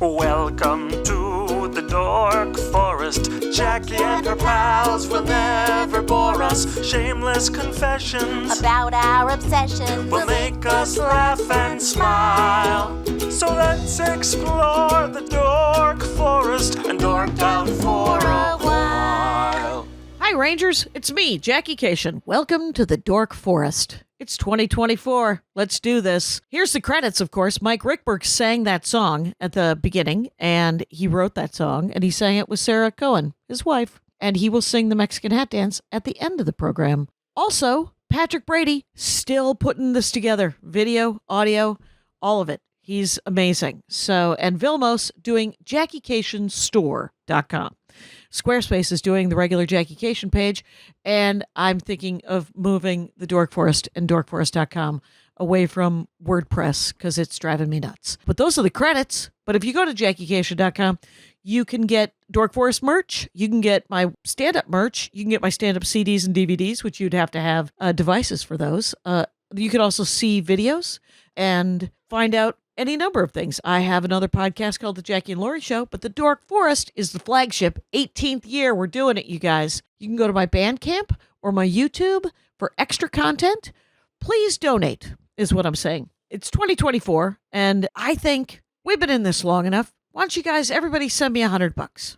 Welcome to the Dork Forest. Jackie and her pals will never bore us. Shameless confessions about our obsession will make us laugh and smile. So let's explore the Dork Forest and dork out for a while. Hi, Rangers. It's me, Jackie Kashian. Welcome to the Dork Forest. It's 2024. Let's do this. Here's the credits, of course. Mike Ruekberg sang that song at the beginning, and he wrote that song, and he sang it with Sarah Cohen, his wife, and he will sing the Mexican hat dance at the end of the program. Also, Patrick Brady, still putting this together. Video, audio, all of it. He's amazing. So, and Vilmos doing JackieKashianStore.com. Squarespace is doing the regular Jackie Kashian page, and I'm thinking of moving the Dork Forest and dorkforest.com away from WordPress because it's driving me nuts. But those are the credits. But if you go to JackieKashian.com, you can get Dork Forest merch. You can get my stand-up merch. You can get my stand-up CDs and DVDs, which you'd have to have devices for those. You can also see videos and find out any number of things. I have another podcast called The Jackie and Laurie Show, but the Dork Forest is the flagship. 18th year. We're doing it, you guys. You can go to my Bandcamp or my YouTube for extra content. Please donate, is what I'm saying. It's 2024, and I think we've been in this long enough. Why don't you guys, everybody send me $100?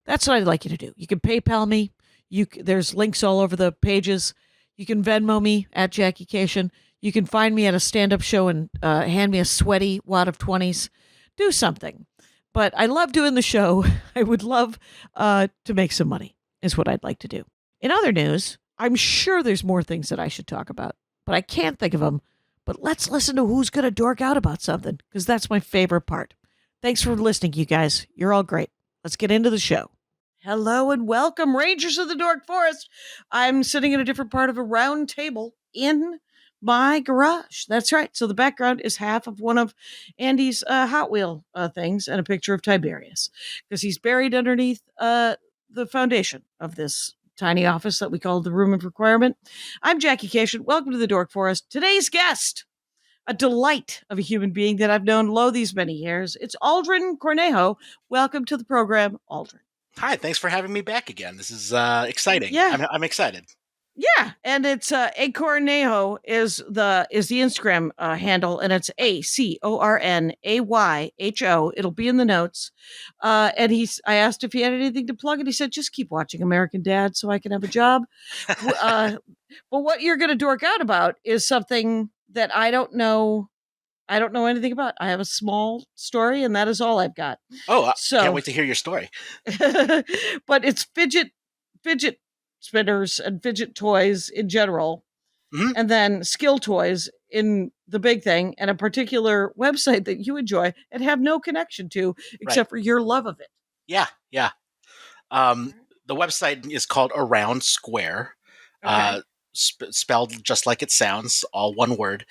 That's what I'd like you to do. You can PayPal me. There's links all over the pages. You can Venmo me at Jackie Kashian. You can find me at a stand-up show and hand me a sweaty wad of 20s. Do something. But I love doing the show. I would love to make some money, is what I'd like to do. In other news, I'm sure there's more things that I should talk about, but I can't think of them. But let's listen to who's going to dork out about something, because that's my favorite part. Thanks for listening, you guys. You're all great. Let's get into the show. Hello and welcome, Rangers of the Dork Forest. I'm sitting at a different part of a round table in my garage. That's right. So the background is half of one of Andy's Hot Wheel things and a picture of Tiberius, because he's buried underneath the foundation of this tiny office that we call the Room of Requirement. I'm Jackie Kashian. Welcome to the Dork Forest. Today's guest, a delight of a human being that I've known lo these many years. It's Aldrin Cornejo. Welcome to the program, Aldrin. Hi, thanks for having me back again. This is exciting. Yeah. I'm excited. Yeah, and it's A Cornejo is the Instagram handle, and it's ACORNAYHO. It'll be in the notes. And I asked if he had anything to plug, and he said, "Just keep watching American Dad, so I can have a job." But what you're going to dork out about is something that I don't know. I don't know anything about. I have a small story, and that is all I've got. Oh, I can't wait to hear your story. But it's fidget spinners and fidget toys in general, and then skill toys in the big thing, and a particular website that you enjoy and have no connection to except for your love of it. Yeah. The website is called Around Square, spelled just like it sounds, all one word.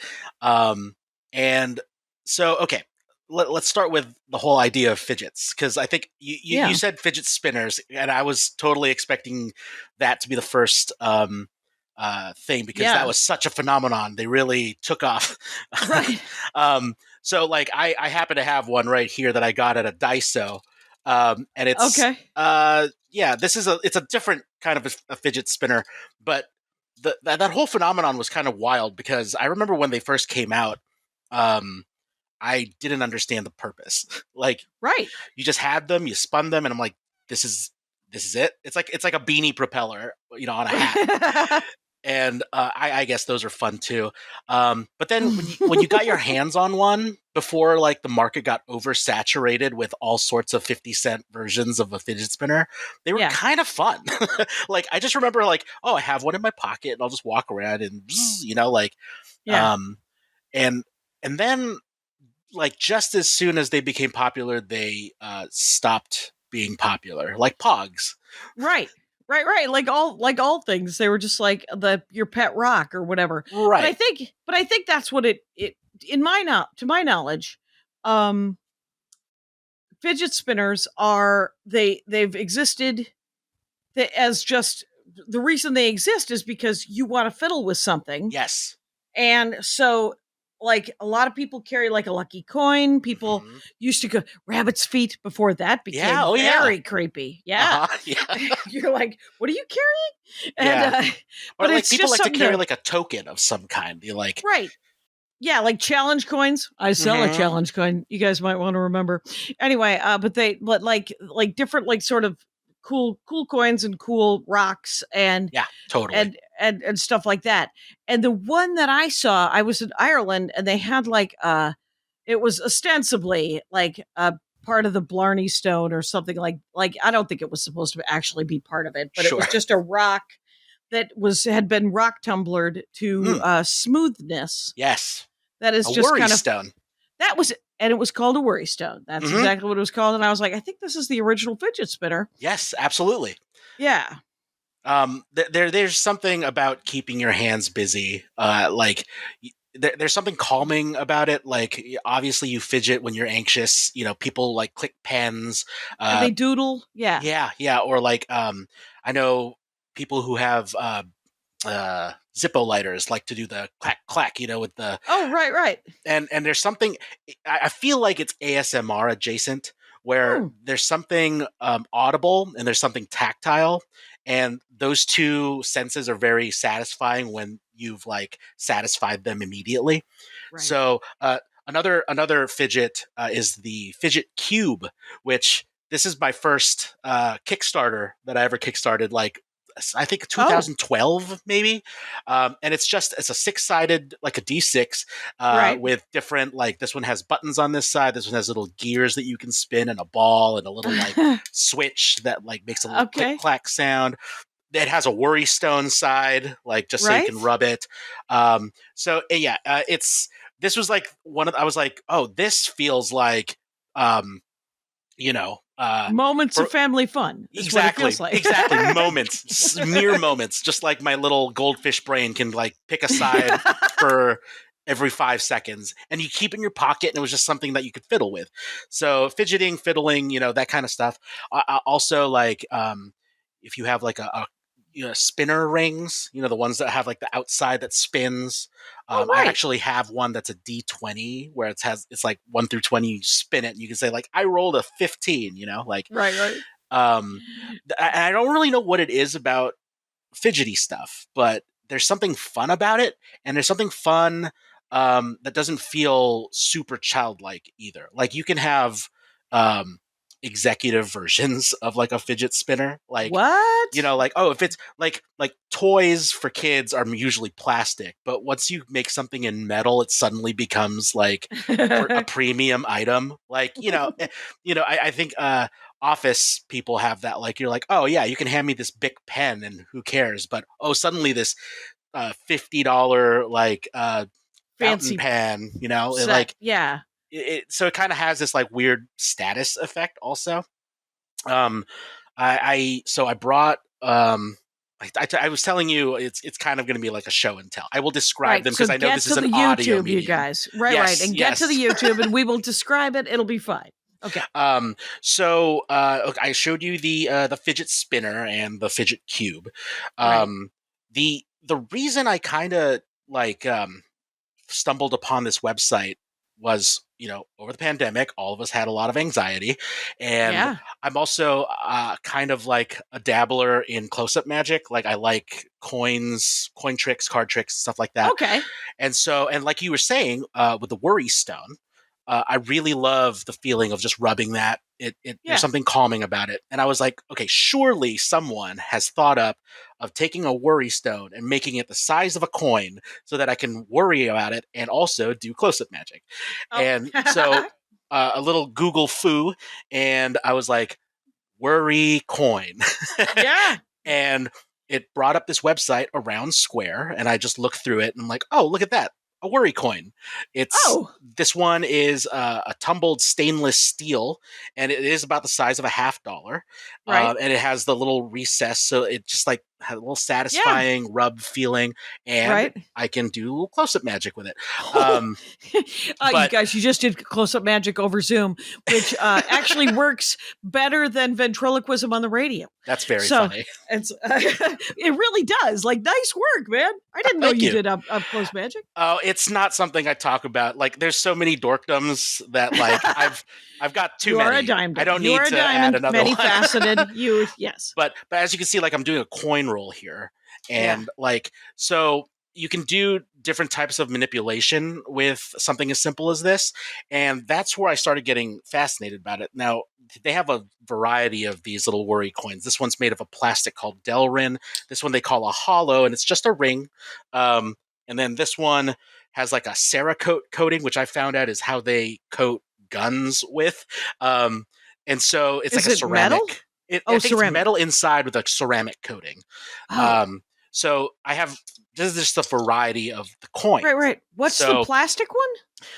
And so, okay, let's start with the whole idea of fidgets, because I think you said fidget spinners, and I was totally expecting that to be the first thing, because that was such a phenomenon. They really took off. Right. So, like, I happen to have one right here that I got at a Daiso, and it's it's a different kind of a fidget spinner, but that whole phenomenon was kind of wild, because I remember when they first came out. I didn't understand the purpose. Like, you just had them, you spun them, and I'm like, this is it. It's like a beanie propeller, on a hat. And I guess those are fun too. But then when you got your hands on one, before like the market got oversaturated with all sorts of 50-cent versions of a fidget spinner, they were kind of fun. Like, I just remember like, oh, I have one in my pocket and I'll just walk around and and then, like, just as soon as they became popular, they stopped being popular, like Pogs. Right. Like all things, they were just like your pet rock or whatever. Right. But I think that's what it to my knowledge, fidget spinners they've existed as just, the reason they exist is because you want to fiddle with something. Yes. And so like a lot of people carry like a lucky coin. People used to go rabbit's feet before that became very creepy. Yeah. Yeah. You're like, what are you carrying? And, Yeah. Or but like it's people just like to something carry like a token of some kind. You like right. Yeah, like challenge coins. I sell a challenge coin. You guys might want to remember. Anyway, but like different like sort of cool coins and cool rocks and yeah, totally. and stuff like that. And the one that I saw, I was in Ireland and they had like it was ostensibly like a part of the Blarney Stone or something like I don't think it was supposed to actually be part of it, but it was just a rock that had been rock tumblered to smoothness. Yes. That is a just worry kind of stone. that was, and it was called a worry stone. That's exactly what it was called. And I was like, I think this is the original fidget spinner. Yes, absolutely. Yeah. There's something about keeping your hands busy. There's something calming about it. Like obviously you fidget when you're anxious. You know, people like click pens. And they doodle. Yeah. Yeah. Or like I know people who have Zippo lighters like to do the clack clack, you know, with the right. And there's something I feel like it's ASMR adjacent where there's something audible and there's something tactile, and those two senses are very satisfying when you've like satisfied them immediately. Right. So another fidget is the Fidget Cube, which this is my first Kickstarter that I ever kickstarted, like I think 2012 maybe, and it's a 6-sided like a D6 with different, like this one has buttons on this side, this one has little gears that you can spin and a ball and a little like switch that like makes a little click clack sound. It has a worry stone side, like just so you can rub it. This was like I was like, oh, this feels like moments of family fun. Exactly. Like. Exactly. Moments, mere moments. Just like my little goldfish brain can like pick a side for every 5 seconds, and you keep it in your pocket, and it was just something that you could fiddle with. So fidgeting, fiddling, that kind of stuff. Also, like if you have like a spinner rings, the ones that have like the outside that spins. I actually have one that's a D20 where it's like 1 through 20. You spin it, and you can say like I rolled a 15. Right. I don't really know what it is about fidgety stuff, but there's something fun about it, and there's something fun that doesn't feel super childlike either. Like you can have executive versions of like a fidget spinner, like what, like, oh, if it's like toys for kids are usually plastic, but once you make something in metal, it suddenly becomes like a premium item. Like I think office people have that, like you're like, oh yeah, you can hand me this Bic pen and who cares, but fancy $50 like fountain pen, like so it kind of has this like weird status effect also. I brought I was telling you it's kind of going to be like a show and tell. I will describe them because I know this is an audio medium. You guys, right, and get to the YouTube, and we will describe it. It'll be fine. Okay. So I showed you the fidget spinner and the fidget cube. The reason I kind of like stumbled upon this website was, over the pandemic, all of us had a lot of anxiety, and I'm also kind of like a dabbler in close-up magic. Like I like coins, coin tricks, card tricks, stuff like that. Okay. And like you were saying, with the worry stone, I really love the feeling of just rubbing that. There's something calming about it. And I was like, okay, surely someone has thought up of taking a worry stone and making it the size of a coin so that I can worry about it and also do close-up magic. Oh. And so a little Google foo, and I was like, worry coin. Yeah. And it brought up this website around Square, and I just looked through it and I'm like, oh, look at that. A worry coin. This one is a tumbled stainless steel, and it is about the size of a $50. Right. And it has the little recess, so it just like has a little satisfying rub feeling, and I can do a little close-up magic with it. You guys, you just did close-up magic over Zoom, which actually works better than ventriloquism on the radio. That's very funny. It's it really does. Like, nice work, man. I didn't know you did up close magic. Oh, it's not something I talk about. Like, there's so many dorkdoms that like I've got too many. You are a diamond. I don't need to add another many one. faceted. Yes. But as you can see, like I'm doing a coin roll here, and like so you can do different types of manipulation with something as simple as this, and that's where I started getting fascinated about it. Now they have a variety of these little worry coins. This one's made of a plastic called Delrin. This one they call a hollow, and it's just a ring. And then this one has like a Cerakote coating, which I found out is how they coat guns with. And so it's like a ceramic. Metal? I think ceramic. It's metal inside with a ceramic coating. So I have, this is just a variety of the coins. Right. What's the plastic one?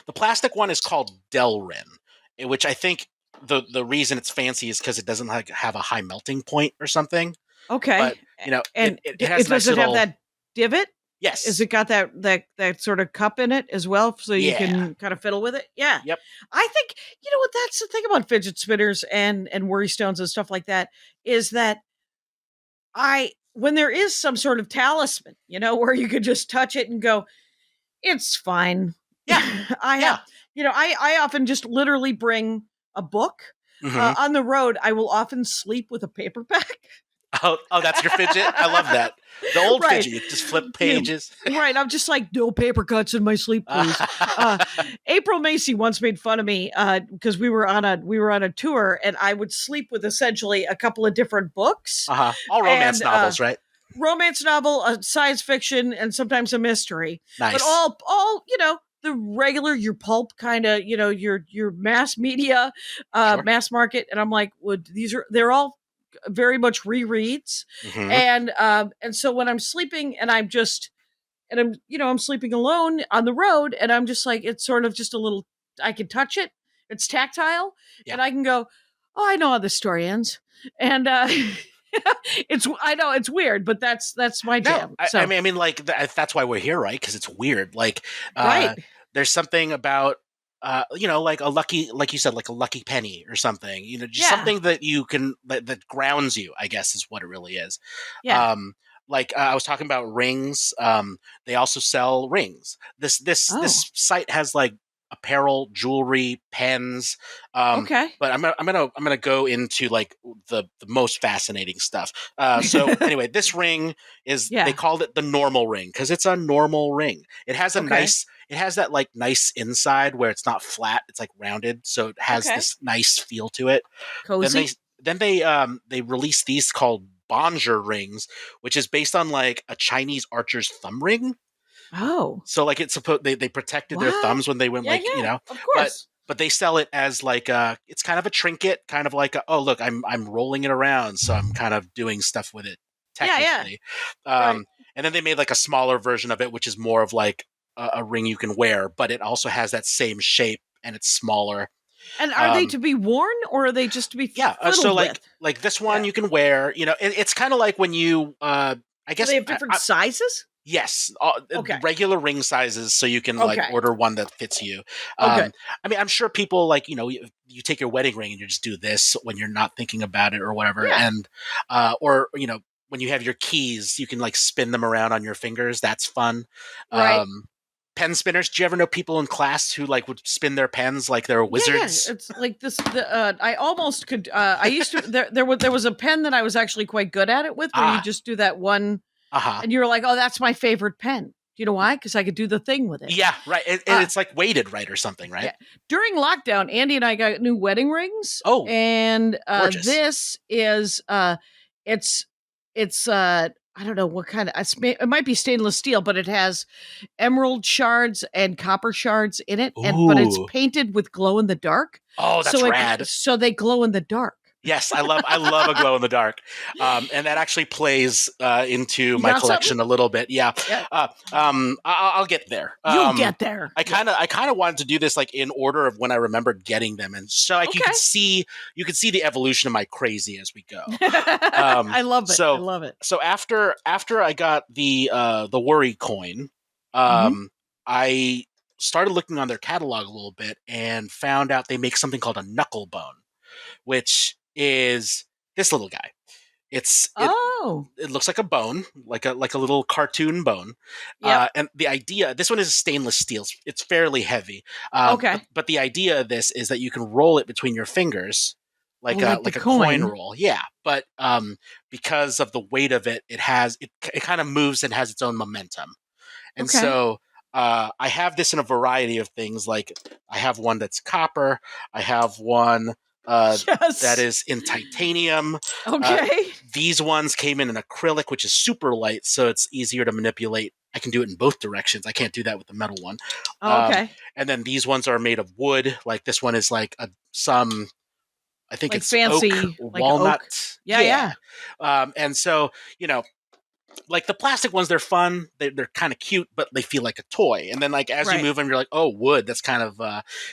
The plastic one is called Delrin, which I think the reason it's fancy is because it doesn't like have a high melting point or something. Okay. But, you know, and it has does it have that divot? Yes. Has it got that sort of cup in it as well, so you can kind of fiddle with it? Yeah. Yep. I think, you know what, that's the thing about fidget spinners and worry stones and stuff like that, is that when there is some sort of talisman, you know, where you could just touch it and go, it's fine. Yeah. I often just literally bring a book. On the road, I will often sleep with a paperback. Oh, that's your fidget? I love that. The old fidget, you just flip pages. Right. I'm just like, no paper cuts in my sleep, please. April Macy once made fun of me because we were on a tour, and I would sleep with essentially a couple of different books. All romance novels, right? Romance novel, science fiction, and sometimes a mystery. Nice. But all the regular, your pulp kind of, your mass media, mass market. And I'm like, they're all very much rereads. And so when I'm sleeping and I'm sleeping alone on the road, and I'm just like, it's sort of just a little, I can touch it. It's tactile, and I can go, oh, I know how this story ends. And I know it's weird, but that's my jam. No, I mean, like that's why we're here, right? Because it's weird. Like, there's something about like a lucky, like you said, like a lucky penny or something, just something that you can, that grounds you, I guess is what it really is. Yeah. I was talking about rings. They also sell rings. This site has like apparel, jewelry, pens. Okay. But I'm gonna go into like the most fascinating stuff. So anyway, this ring is, they called it the normal ring because it's a normal ring. It has it has that like nice inside where it's not flat, it's like rounded, so it has this nice feel to it. Cozy. Then they released these called Bonjour rings, which is based on like a Chinese archer's thumb ring. Oh, so like it's supposed they protected their thumbs when they went of course. But they sell it as like it's kind of a trinket, kind of like oh look, I'm rolling it around, so I'm kind of doing stuff with it technically. And then they made like a smaller version of it, which is more of like a ring you can wear, but it also has that same shape and it's smaller. And are they to be worn, or are they just to be so with? like this one you can wear, it's kind of like when you I guess they have different sizes. Yes, regular ring sizes, so you can like order one that fits you. Okay. I mean, I'm sure people like you take your wedding ring and you just do this when you're not thinking about it or whatever, and or when you have your keys, you can like spin them around on your fingers. That's fun. Right. Pen spinners. Do you ever know people in class who like would spin their pens like they're wizards? Yeah. It's like this. I almost could. I used to. There was a pen that I was actually quite good at it with, where you just do that one. And you were like, oh, that's my favorite pen. Do you know why? Because I could do the thing with it. Yeah, right. And it's like weighted, right, or something, right? Yeah. During lockdown, Andy and I got new wedding rings. Oh, and this is it's I don't know what kind of, it might be stainless steel, but it has emerald shards and copper shards in it, but it's painted with glow in the dark. Oh, that's rad. So they glow in the dark. Yes, I love a glow in the dark, and that actually plays into my got collection something? a little bit. Yeah, Yeah. I'll get there. You'll get there. I kind of wanted to do this like in order of when I remembered getting them, and so like Okay. you could see the evolution of my crazy as we go. I love it. So I love it. so after I got the worry coin, Mhm. I started looking on their catalog a little bit and found out they make something called a knuckle bone, which is this little guy. Oh. It looks like a bone, like a little cartoon bone. Yep. And the idea, this one is stainless steel. It's fairly heavy. Okay. But the idea of this is that you can roll it between your fingers, like Like a the coin coin. roll. Yeah. But because of the weight of it, it kind of moves and has its own momentum. And Okay. so I have this in a variety of things. Like I have one that's copper. I have one Yes. that is in titanium. Okay. These ones came in an acrylic, which is super light, so it's easier to manipulate. I can do it in both directions. I can't do that with the metal one. Okay. And then these ones are made of wood. Like this one is like I think Like it's fancy, oak, like walnut. oak. Yeah. And so, like the plastic ones, they're fun. They're kind of cute, but they feel like a toy. And then like as you Right. move them, you're like, oh, wood. That's kind of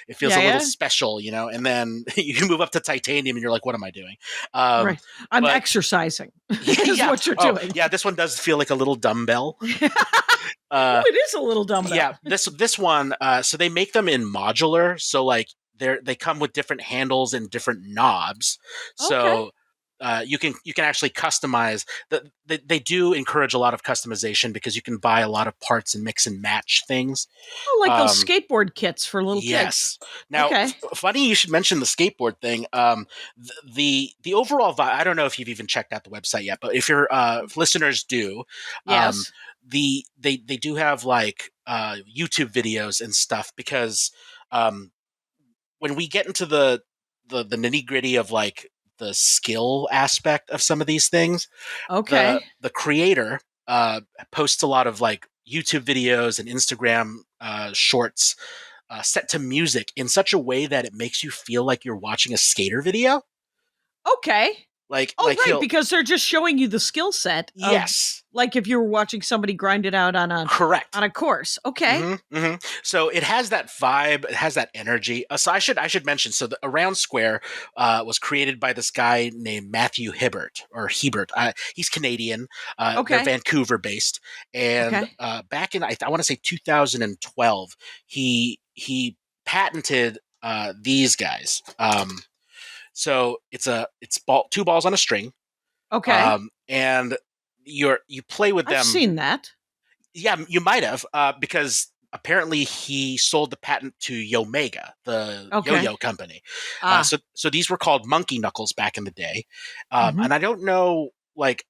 it feels a little special, And then you can move up to titanium, and you're like, what am I doing? Right. I'm but- exercising. Is what you're doing. Yeah, this one does feel like a little dumbbell. It is a little dumbbell. Yeah, this one. So they make them in modular. So like they come with different handles and different knobs. So you can actually customize. They do encourage a lot of customization because you can buy a lot of parts and mix and match things. Oh, like those skateboard kits for little kids. Yes. Now, funny you should mention the skateboard thing. The overall vibe. I don't know if you've even checked out the website yet, but if your listeners do, Yes. they do have like YouTube videos and stuff because when we get into the nitty gritty of like the skill aspect of some of these things, the creator posts a lot of like YouTube videos and Instagram shorts set to music in such a way that it makes you feel like you're watching a skater video. Okay. Like, because they're just showing you the skill set. Yes. Like if you were watching somebody grind it out on a course. Okay. Mm-hmm, mm-hmm. So it has that vibe. It has that energy. So I should mention. So the Around Square was created by this guy named Matthew Hebert. He's Canadian. They're Vancouver based. And back in I want to say 2012, he patented these guys. So it's two balls on a string. Okay. And you play with them. I've seen that. Yeah, you might have, because apparently he sold the patent to Yomega, the yo-yo company. So these were called monkey knuckles back in the day. And I don't know like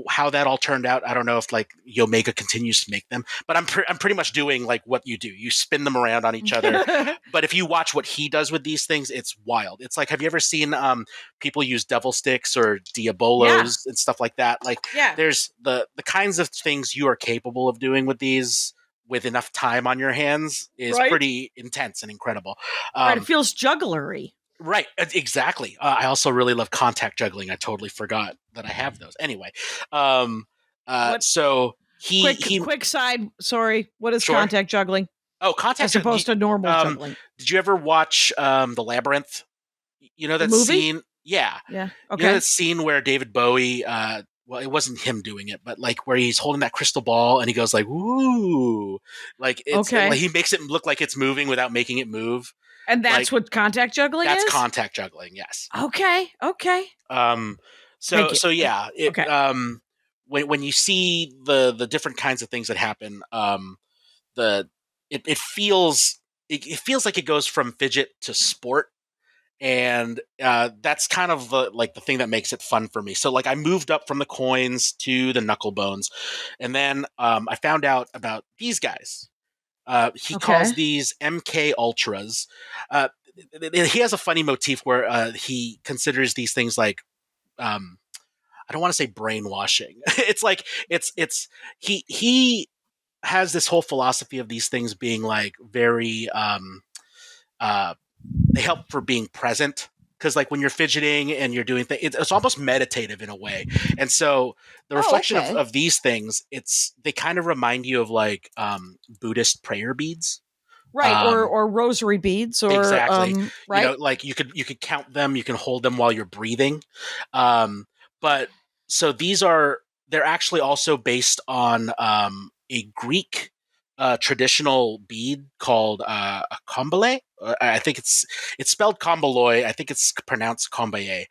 how that all turned out. I don't know if like Yomega continues to make them, but I'm pretty much doing like what you do. You spin them around on each other. But if you watch what he does with these things, it's wild. It's like, have you ever seen people use devil sticks or diabolos and stuff like that? Like there's the kinds of things you are capable of doing with these with enough time on your hands is pretty intense and incredible. It feels jugglery. Right, exactly. I also really love contact juggling. I totally forgot that I have those. Anyway, so quick side. Sorry, what is contact juggling? Oh, contact as opposed to normal juggling. Did you ever watch The Labyrinth? You know that scene? Yeah. Okay. You know that scene where David Bowie, well, it wasn't him doing it, but like where he's holding that crystal ball and he goes like, "Ooh," like it's like he makes it look like it's moving without making it move. And that's what contact juggling is? That's contact juggling, yes. Okay. So yeah. When you see the different kinds of things that happen, it feels like it goes from fidget to sport. And that's kind of the thing that makes it fun for me. So like I moved up from the coins to the knuckle bones. And then I found out about these guys. He calls these MK Ultras. He has a funny motif where he considers these things like, I don't want to say brainwashing. It's like he has this whole philosophy of these things being like very they help for being present because like when you're fidgeting and you're doing things, it's almost meditative in a way. And so the reflection of these things, they kind of remind you of like Buddhist prayer beads. Right, or rosary beads, or exactly. Right. You know, like you could count them, you can hold them while you're breathing. But so they're actually also based on a Greek traditional bead called a kombale. I think it's spelled komboloi. I think it's pronounced kombaye.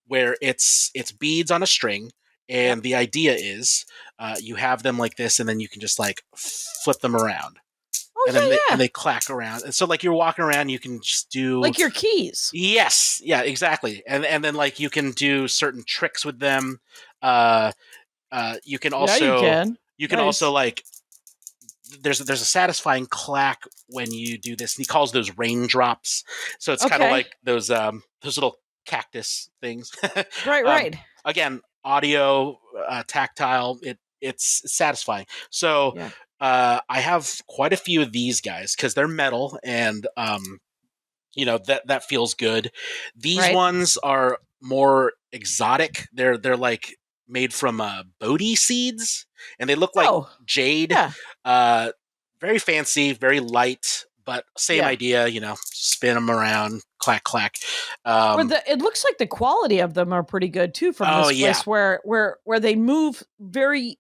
Where it's beads on a string, and the idea is you have them like this, and then you can just like flip them around. And they clack around. And so like you're walking around, you can just do like your keys. Yes. Yeah, exactly. And then like you can do certain tricks with them. You can also you can also like there's a satisfying clack when you do this. And he calls those raindrops. So it's kind of like those little cactus things. Right. Again, audio, tactile, it's satisfying. So I have quite a few of these guys because they're metal, and that feels good. These ones are more exotic. They're like made from Bodhi seeds, and they look like jade. Very fancy, very light, but same idea. Spin them around, clack clack. It looks like the quality of them are pretty good too. From this place where they move very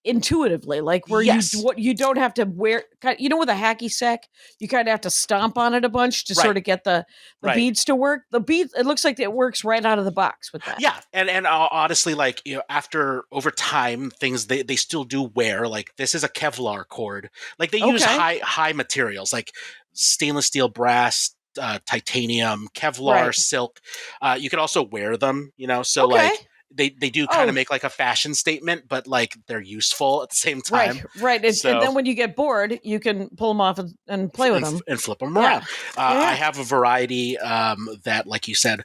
intuitively, like where you don't have to wear, with a hacky sack, you kind of have to stomp on it a bunch to sort of get the beads to work. The beads, it looks like it works right out of the box with that. Yeah, and honestly, like after over time, things they still do wear. Like this is a Kevlar cord. Like they use high materials like stainless steel, brass, titanium, Kevlar, silk. You can also wear them. So like. They do kind of make like a fashion statement, but like they're useful at the same time. Right. And then when you get bored, you can pull them off and play with them. And flip them around. I have a variety that, like you said,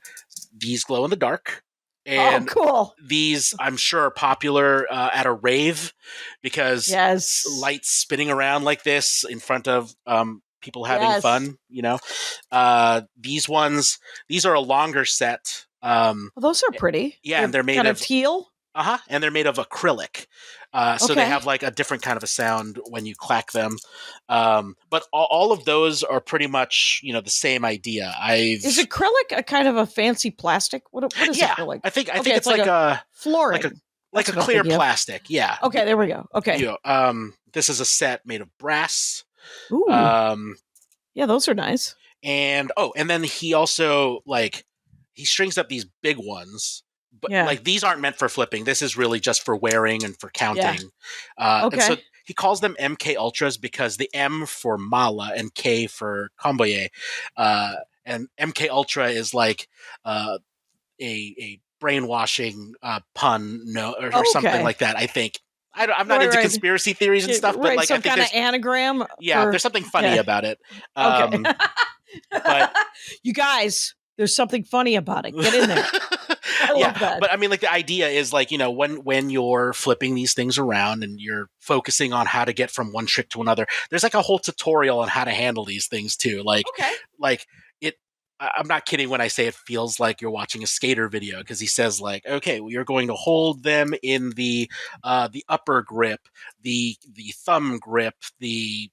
these glow in the dark. And cool. These, I'm sure, are popular at a rave because lights spinning around like this in front of people having fun. These are a longer set. Those are pretty. Yeah, and they're made kind of teal. And they're made of acrylic. So they have like a different kind of a sound when you clack them. But all of those are pretty much, the same idea. Is acrylic a kind of a fancy plastic? What is acrylic? I think it's like a flooring. Like a clear plastic. Yeah. Okay, there we go. Okay. This is a set made of brass. Ooh. Yeah, those are nice. And then he also he strings up these big ones, but like these aren't meant for flipping. This is really just for wearing and for counting. And so he calls them MK Ultras because the M for Mala and K for Komboye. And MK Ultra is like a brainwashing pun or something like that, I think. I'm not into conspiracy theories and stuff, but like some I think kind of anagram. There's something funny about it. Okay. But you guys, there's something funny about it. Get in there. I love that. But I mean, like the idea is like, when you're flipping these things around and you're focusing on how to get from one trick to another, there's like a whole tutorial on how to handle these things too. I'm not kidding when I say it feels like you're watching a skater video, because he says like, okay, well, you're going to hold them in the upper grip, the thumb grip, the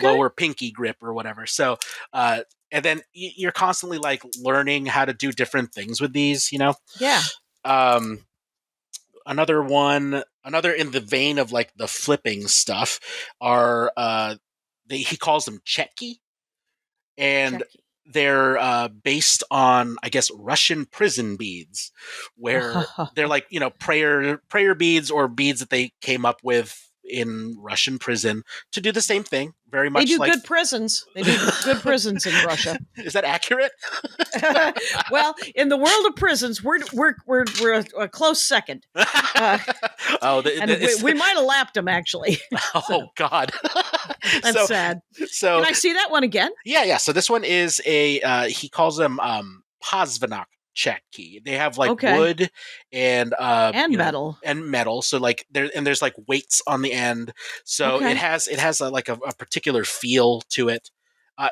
lower pinky grip or whatever. So and then you're constantly like learning how to do different things with these, Yeah. Another in the vein of like the flipping stuff are he calls them chetki, and they're based on, I guess, Russian prison beads, where they're like, prayer beads or beads that they came up with in Russian prison to do the same thing. Very much. They do good prisons. They do good prisons in Russia. Is that accurate? Well, in the world of prisons, we're a close second. We might have lapped them actually. Oh God, that's sad. So can I see that one again? Yeah. So this one is he calls them Pozvanak Chetki. They have like wood and metal. So like there's like weights on the end. So it has a particular feel to it.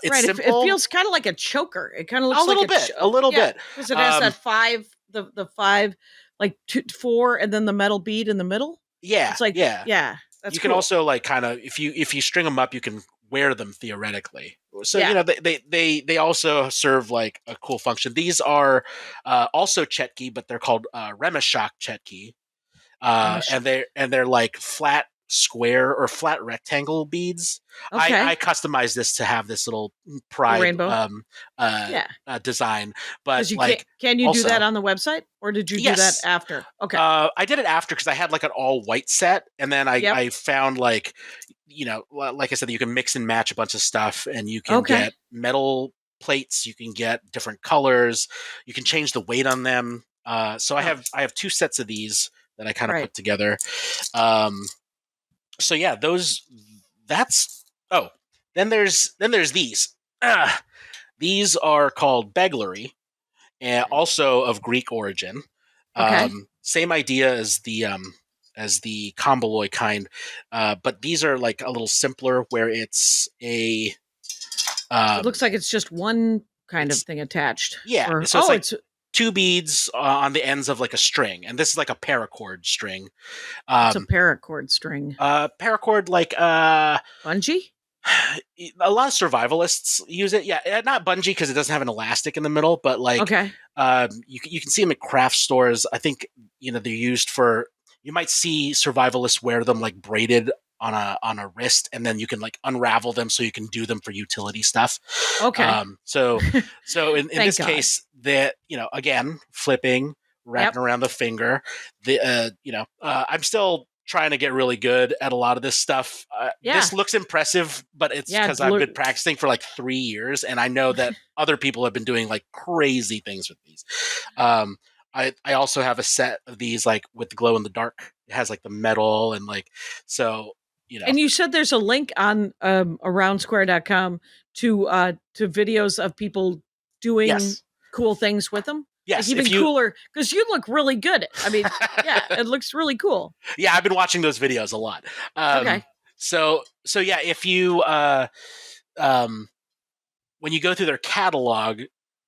It's It simple. feels kind of like a choker. It kind of looks a little like a little bit, because it has that 5, the 5, like 2, 4, and then the metal bead in the middle. Yeah, it's like yeah. That's you can cool. also like kind of if you string them up, you can wear them theoretically. So they also serve like a cool function. These are also Chetki, but they're called Remeshok Chetki. And they're like flat square or flat rectangle beads. Okay. I customized this to have this little pride rainbow. Design, but can you do that on the website, or did you do that after? Okay. I did it after because I had like an all white set, and then I found like like I said, you can mix and match a bunch of stuff, and you can get metal plates, you can get different colors, you can change the weight on them. So I have 2 sets of these that I kind of put together. So yeah, then there's these. These are called beglery, and also of Greek origin. Same idea as the Comboloy kind, but these are like a little simpler, where it's a. It looks like it's just one kind of thing attached. Yeah, so it's 2 beads on the ends of like a string, and this is like a paracord string. It's a paracord string. Paracord, like bungee. A lot of survivalists use it. Yeah, not bungee because it doesn't have an elastic in the middle, but like you can see them at craft stores. I think they're used for. You might see survivalists wear them like braided on a wrist, and then you can like unravel them so you can do them for utility stuff. So in this case, that again, flipping, wrapping around the finger. I'm still trying to get really good at a lot of this stuff. This looks impressive, but it's because I've been practicing for like 3 years, and I know that other people have been doing like crazy things with these. I also have a set of these like with the glow in the dark. It has like the metal and like so. And you said there's a link on aroundsquare.com to videos of people doing cool things with them. Yes, like even cooler, because you look really good. I mean, it looks really cool. Yeah, I've been watching those videos a lot. So yeah, if you when you go through their catalog,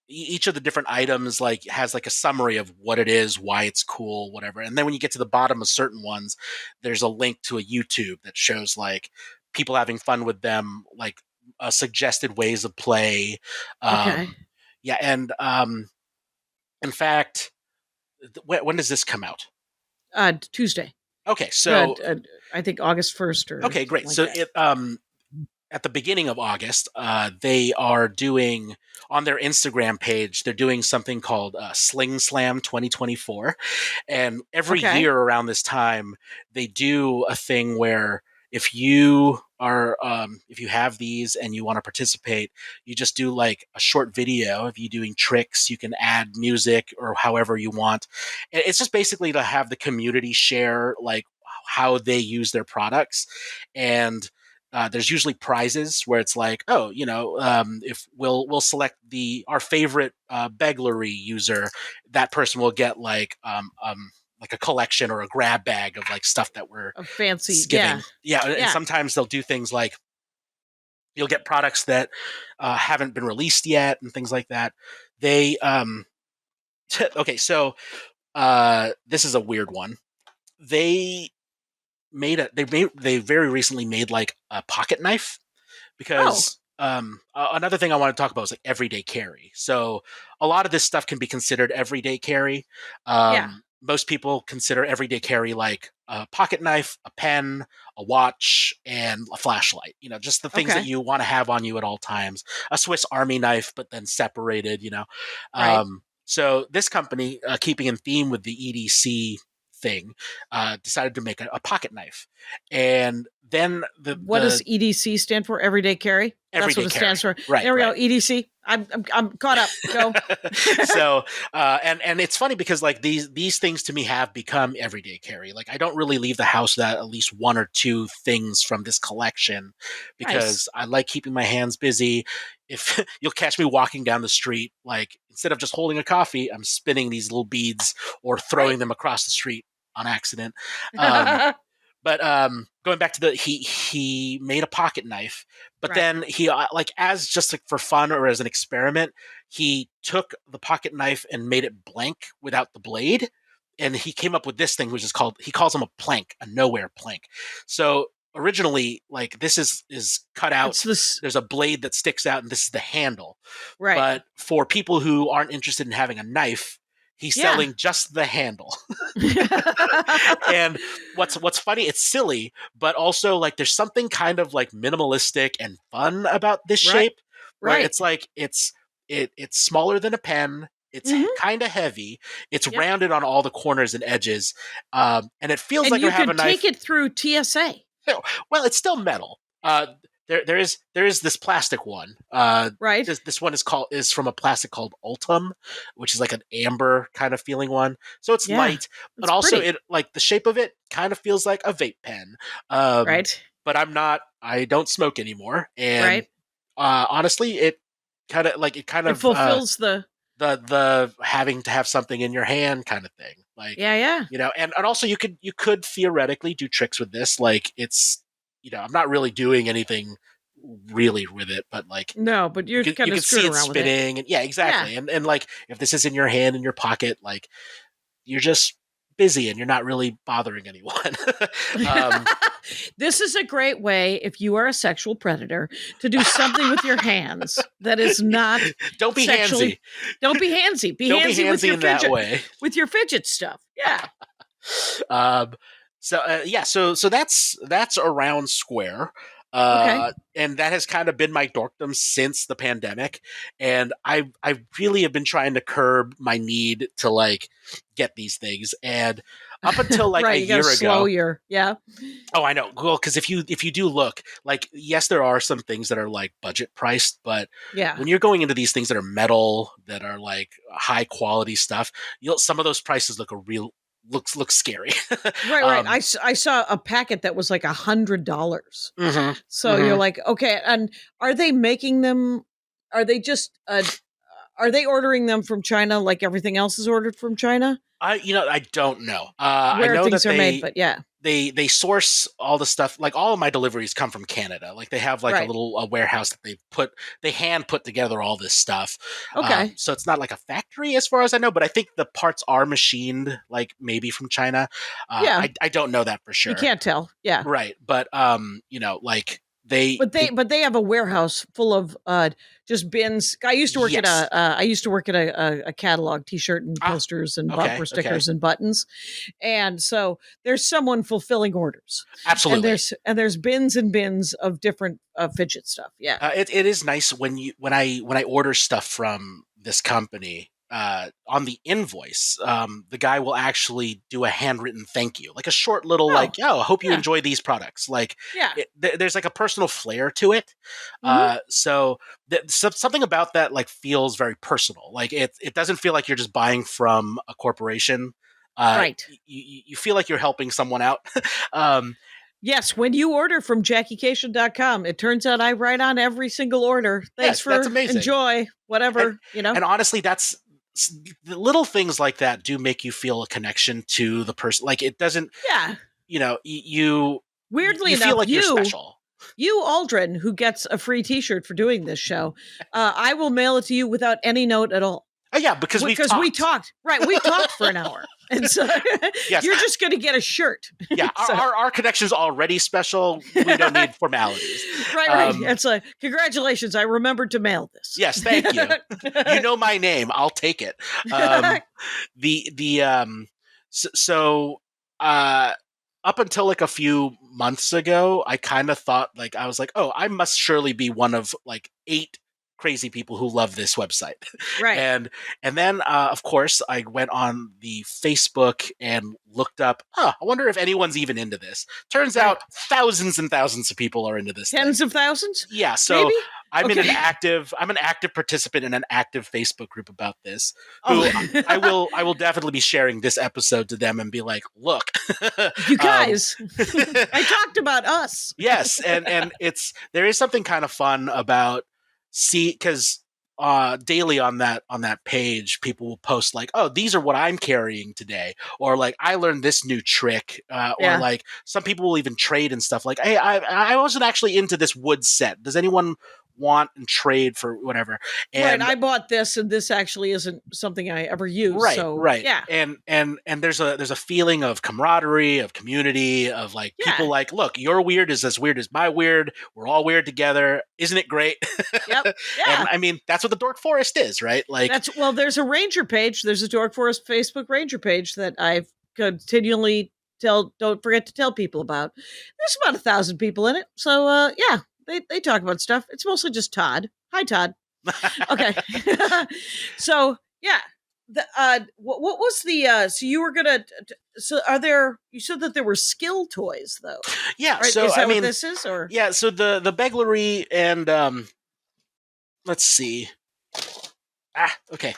each of the different items like has like a summary of what it is, why it's cool, whatever. And then when you get to the bottom of certain ones, there's a link to a YouTube that shows like people having fun with them, like suggested ways of play. Yeah, and in fact, when does this come out? Tuesday. Okay, so I think August 1st. Or okay, great. So at the beginning of August, they are doing on their Instagram page. They're doing something called Sling Slam 2024, and every year around this time, they do a thing where if you have these and you want to participate, you just do like a short video of you doing tricks. You can add music or however you want. It's just basically to have the community share like how they use their products. And there's usually prizes where it's like, if we'll select our favorite beglery user, that person will get like a collection or a grab bag of like stuff that we're fancy giving. And sometimes they'll do things like you'll get products that haven't been released yet and things like that. They so this is a weird one. They very recently made like a pocket knife because another thing I want to talk about is like everyday carry. So a lot of this stuff can be considered everyday carry. Most people consider everyday carry like a pocket knife, a pen, a watch, and a flashlight. Just the things that you want to have on you at all times. A Swiss Army knife, but then separated. So this company, keeping in theme with the EDC thing, decided to make a pocket knife. And then what does EDC stand for? Everyday carry? That's what it stands for. Right. There we go. EDC. I'm caught up. Go. So and it's funny because like these things to me have become everyday carry. Like I don't really leave the house without at least 1 or 2 things from this collection because I like keeping my hands busy. If you'll catch me walking down the street, like instead of just holding a coffee, I'm spinning these little beads or throwing them across the street on accident. But going back to he made a pocket knife, but Right. then he like as just like for fun or as an experiment, he took the pocket knife and made it blank without the blade, and he came up with this thing, which is called, he calls them a plank, a nowhere plank. So originally, like this is cut out. It's this, There's a blade that sticks out, and this is the handle. right. But for people who aren't interested in having a knife, he's Yeah. selling just the handle. And what's funny, it's silly, but also like there's something kind of like minimalistic and fun about this Right. shape. Where Right. it's like it's smaller than a pen. It's kind of heavy. It's Yep. rounded on all the corners and edges, and it feels And like you I have a could knife. take it through TSA. Well, it's still metal. There is this plastic one. Right. This one is from a plastic called Ultum, which is like an amber kind of feeling one. So it's Yeah, light, but it's also pretty. it like the shape of it kind of feels like a vape pen. Right. But I don't smoke anymore, and Right. honestly, it kind of It fulfills the having to have something in your hand kind of thing. Like, yeah. you know, and also you could theoretically do tricks with this. Like it's, you know, I'm not really doing anything really with it, but like No, but you're you kind can of see screwing it around with it. spinning, and yeah, exactly. And like if this is in your hand, in your pocket, like you're just busy and you're not really bothering anyone. This is a great way, if you are a sexual predator, to do something with your hands that is not Don't be sexually. handsy. Don't be handsy. Be Don't handsy, be with handsy your in that fidget, way. with your fidget stuff. Yeah. So that's around Square. Okay. And that has kind of been my dorkdom since the pandemic. And I really have been trying to curb my need to like get these things. And up until like right, a you gotta year slow ago, your oh, I know. Well, because if you do look, like, yes, there are some things that are like budget priced, but yeah. when you're going into these things that are metal, that are like high quality stuff, some of those prices look look scary. Right. I saw a packet that was like $100. Mhm, So mhm. you're like, okay, and are they making them? Are they just? Are they ordering them from China like everything else is ordered from China? I don't know. I Where know things that are made, but yeah, they source all the stuff. Like all of my deliveries come from Canada. Like they have like a Right. little warehouse that they hand put together all this stuff. Okay. So it's not like a factory as far as I know, but I think the parts are machined like maybe from China. Yeah. I don't know that for sure. You can't tell. Yeah. Right, but like they But they have a warehouse full of just bins. I used to work Yes. at a catalog, T-shirt and posters and okay, bumper stickers and buttons, and so there's someone fulfilling orders. absolutely. And there's bins and bins of different fidget stuff. Yeah. It is nice when I order stuff from this company. On the invoice, the guy will actually do a handwritten thank you, like a short little like, "Oh, I hope you yeah. enjoy these products." Like, Yeah. there's like a personal flair to it. Mhm. So something about that like feels very personal. Like it doesn't feel like you're just buying from a corporation. Right. You feel like you're helping someone out. um, Yes, when you order from JackieCation.com, it turns out I write on every single order. Thanks for that's amazing. enjoy whatever, And honestly, the little things like that do make you feel a connection to the person. Like it doesn't, Yeah. you Weirdly you enough, feel like you're special. You, Aldrin, who gets a free T-shirt for doing this show, I will mail it to you without any note at all. Oh yeah, because we talked. Right, we talked for an hour, and so yes. You're just going to get a shirt. Yeah, So- our connection's already special. We don't need formalities. Right. It's like, congratulations, I remembered to mail this. Yes, thank you. You know my name. I'll take it. Up until like a few months ago, I kind of thought like I was like, oh, I must surely be one of like 8 crazy people who love this website. Right. And then of course I went on the Facebook and looked up, I wonder if anyone's even into this. Turns out thousands and thousands of people are into this. Tens of thousands? Yeah, so maybe? I'm Okay. I'm an active participant in an active Facebook group about this. Who I will definitely be sharing this episode to them and be like, look, you guys, I talked about us. Yes, and there is something kind of fun about because daily on that page, people will post like, oh, these are what I'm carrying today, or like I learned this new trick, or like some people will even trade and stuff like, hey, I wasn't actually into this wood set, does anyone want and trade for whatever? And I bought this, and this actually isn't something I ever use. Right. And there's a feeling of camaraderie, of community, of like people like, look, your weird is as weird as my weird. We're all weird together. Isn't it great? Yep. Yeah. And I mean, that's what the Dork Forest is, right? Like there's a Ranger page. There's a Dork Forest Facebook Ranger page that I've continually don't forget to tell people about. There's about 1,000 people in it. So they talk about stuff. It's mostly just Todd. Hi, Todd. Okay. So yeah, what was the so you were gonna so are there, you said that there were skill toys though? Yeah. Right? So is that I mean, what this is, or so the beglery and let's see. Okay.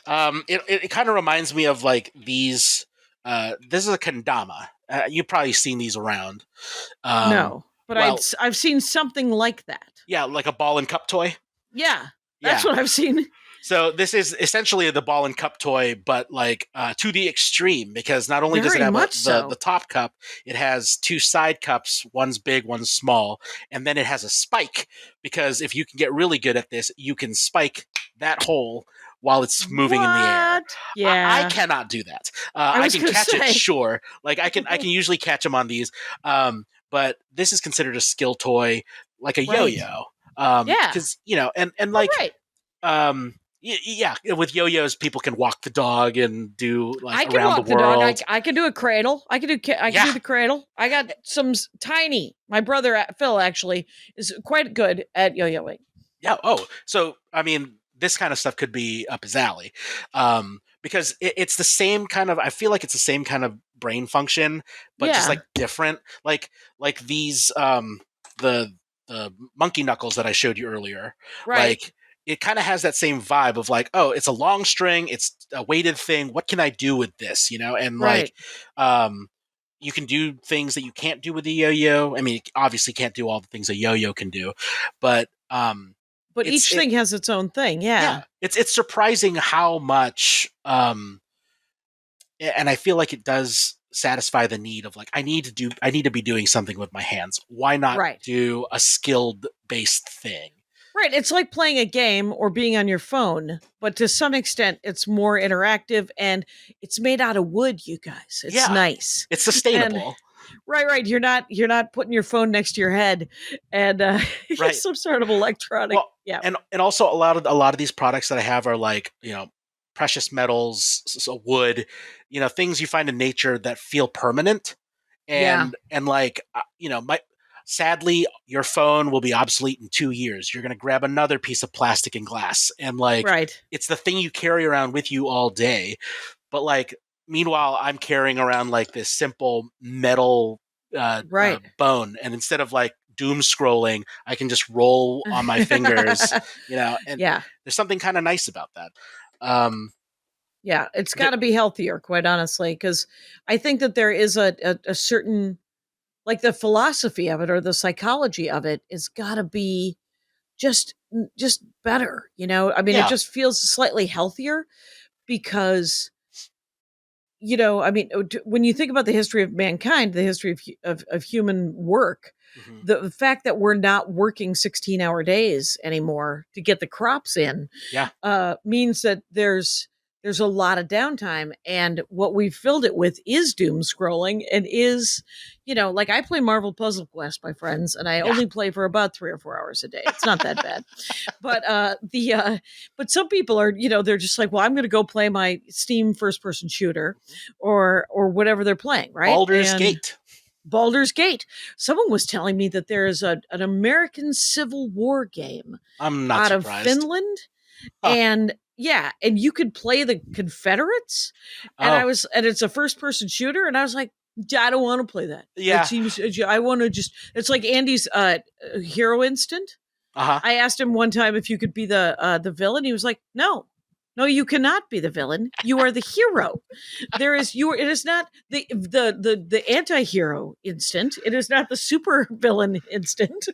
It kind of reminds me of like these. This is a kendama. You've probably seen these around. No, but I've seen something like that. Yeah, like a ball and cup toy. Yeah, that's what I've seen. So this is essentially the ball and cup toy, but like to the extreme, because not only does it have the top cup, it has two side cups. One's big, one's small, and then it has a spike, because if you can get really good at this, you can spike that hole while it's moving in the air. Yeah, I cannot do that. I can catch it, sure. Like I can usually catch them on these, but this is considered a skill toy, like a yo-yo. Because and like with yo-yos, people can walk the dog and do like around the world. I can do a cradle. I can do the cradle. I got some tiny. My brother Phil actually is quite good at yo-yoing. Yeah. Oh, so I mean, this kind of stuff could be up his alley, because it's the same kind of. I feel like it's the same kind of brain function, but just like different. Like these the monkey knuckles that I showed you earlier. Right. Like it kind of has that same vibe of like, oh, it's a long string, it's a weighted thing. What can I do with this? And like, you can do things that you can't do with the yo-yo. I mean, obviously can't do all the things a yo-yo can do, but each thing has its own thing. Yeah. It's surprising how much, and I feel like it does satisfy the need of like, I need to be doing something with my hands. Why not do a skilled based thing? Right. It's like playing a game or being on your phone, but to some extent it's more interactive, and it's made out of wood, you guys. It's nice. It's sustainable. And, right. You're not putting your phone next to your head and some sort of electronic. Well, and also a lot of these products that I have are like, precious metals, so wood, things you find in nature that feel permanent, and like sadly, your phone will be obsolete in 2 years. You're going to grab another piece of plastic and glass, and like it's the thing you carry around with you all day. But like, meanwhile, I'm carrying around like this simple metal bone, and instead of like doom scrolling, I can just roll on my fingers, and there's something kind of nice about that. It's got to be healthier, quite honestly, because I think that there is a certain, like, the philosophy of it or the psychology of it is got to be just better. I mean, it just feels slightly healthier because, I mean, when you think about the history of mankind, the history of human work, the fact that we're not working 16-hour days anymore to get the crops in means that there's a lot of downtime, and what we've filled it with is doom scrolling, and is, like, I play Marvel Puzzle Quest, my friends, and I only play for about 3 or 4 hours a day. It's not that bad. But but some people are, they're just like, well, I'm going to go play my Steam first person shooter or whatever they're playing, right? Baldur's Gate. Someone was telling me that there is an American Civil War game I'm not out surprised. of Finland. And and you could play the Confederates, and and it's a first person shooter, and I was like, I don't want to play that. Yeah. I want to just, it's like Andy's Hero Instant. I asked him one time if you could be the villain. He was like, no, you cannot be the villain. You are the hero. It is not the anti-hero instant. It is not the super villain instant.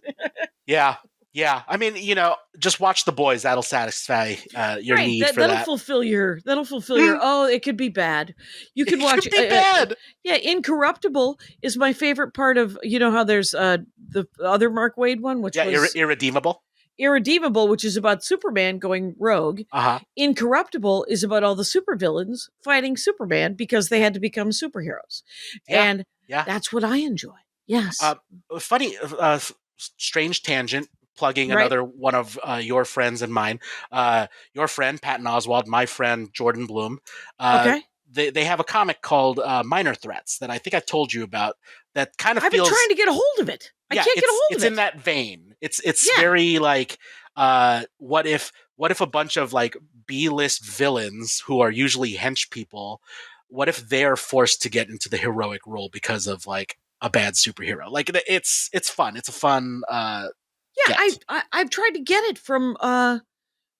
Yeah. Yeah, I mean, just watch The Boys. That'll satisfy your need for that'll that. fulfill your. Oh, it could be bad. You can watch. It could be bad. Yeah, Incorruptible is my favorite part of. You know how there's the other Mark Waid one, which was Irredeemable. Irredeemable, which is about Superman going rogue. Incorruptible is about all the supervillains fighting Superman because they had to become superheroes, and that's what I enjoy. Yes. Funny, strange tangent. Plugging another one of your friends and mine. Your friend Patton Oswalt, my friend Jordan Bloom. They have a comic called Minor Threats that I think I've told you about. That kind of I've been trying to get a hold of it. I can't get a hold of it. It's in that vein. It's very like what if a bunch of like B-list villains who are usually hench people, what if they're forced to get into the heroic role because of like a bad superhero? Like it's fun. It's a fun. I've tried to get it from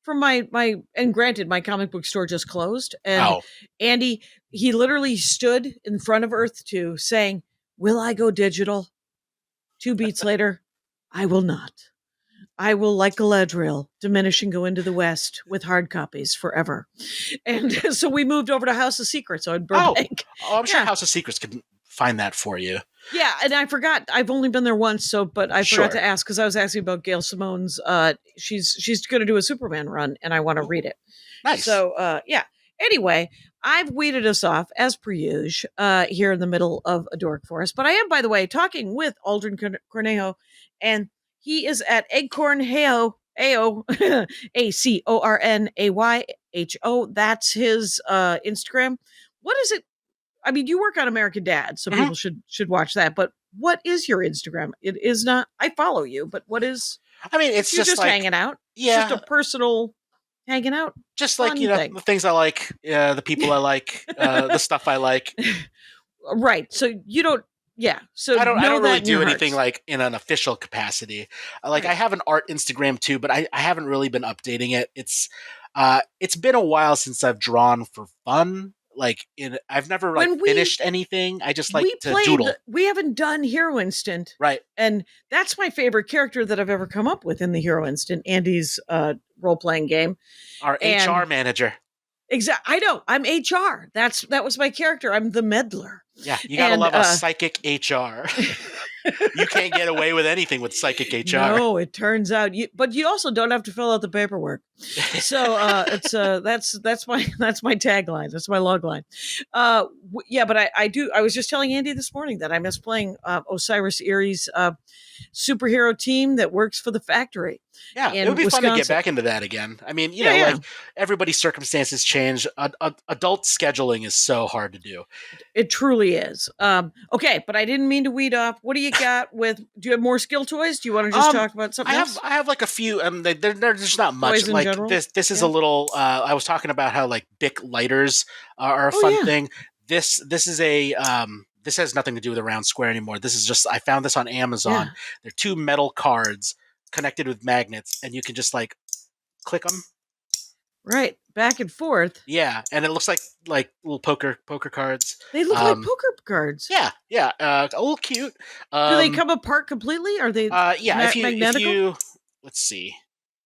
my and granted my comic book store just closed, and Andy, he literally stood in front of Earth 2 saying, "Will I go digital?" 2 beats later, I will not. I will, like Galadriel, diminish and go into the West with hard copies forever. And so we moved over to House of Secrets on Burbank. I'm sure House of Secrets could find that for you. Yeah, and I forgot. I've only been there once, but I forgot to ask because I was asking about Gail Simone's. She's going to do a Superman run, and I want to read it. Nice. So Anyway, I've weeded us off as per usual here in the middle of a dork forest. But I am, by the way, talking with Aldrin Cornejo, and he is at Acornheo. ACORNAYHO. That's his Instagram. What is it? I mean, you work on American Dad, so people should watch that. But what is your Instagram? It is not. I follow you, but what is? I mean, it's just like, hanging out. Yeah, it's just a personal hanging out. Just like thing. The things I like, the people I like, the stuff I like. Right. So you don't. Yeah. So I don't really do anything like in an official capacity. Like I have an art Instagram too, but I haven't really been updating it. It's been a while since I've drawn for fun. Like I've never finished anything. I just like to doodle. We haven't done Hero Instant, right? And that's my favorite character that I've ever come up with in the Hero Instant, Andy's role playing game. Our HR manager. Exactly. I know. I'm HR. That was my character. I'm the meddler. Yeah, you gotta love a psychic HR. You can't get away with anything with psychic HR. No, it turns out. But you also don't have to fill out the paperwork. So it's that's my tagline. That's my log line. But I do. I was just telling Andy this morning that I miss playing Osiris Erie's superhero team that works for the factory. Yeah, it would be fun to get back into that again. I mean, like everybody's circumstances change. Adult scheduling is so hard to do. It truly is. Okay, but I didn't mean to weed off. What do you got with? Do you have more skill toys? Do you want to just talk about something else? I have like a few. There's not much. Like general? This is a little. I was talking about how like Bic lighters are a fun thing. This is a. This has nothing to do with a round square anymore. This is just, I found this on Amazon. Yeah. They're 2 metal cards connected with magnets, and you can just like click them. Right. Back and forth. Yeah. And it looks like little poker cards. They look like poker cards. Yeah. Yeah. A little cute. Do they come apart completely? Are they if you let's see.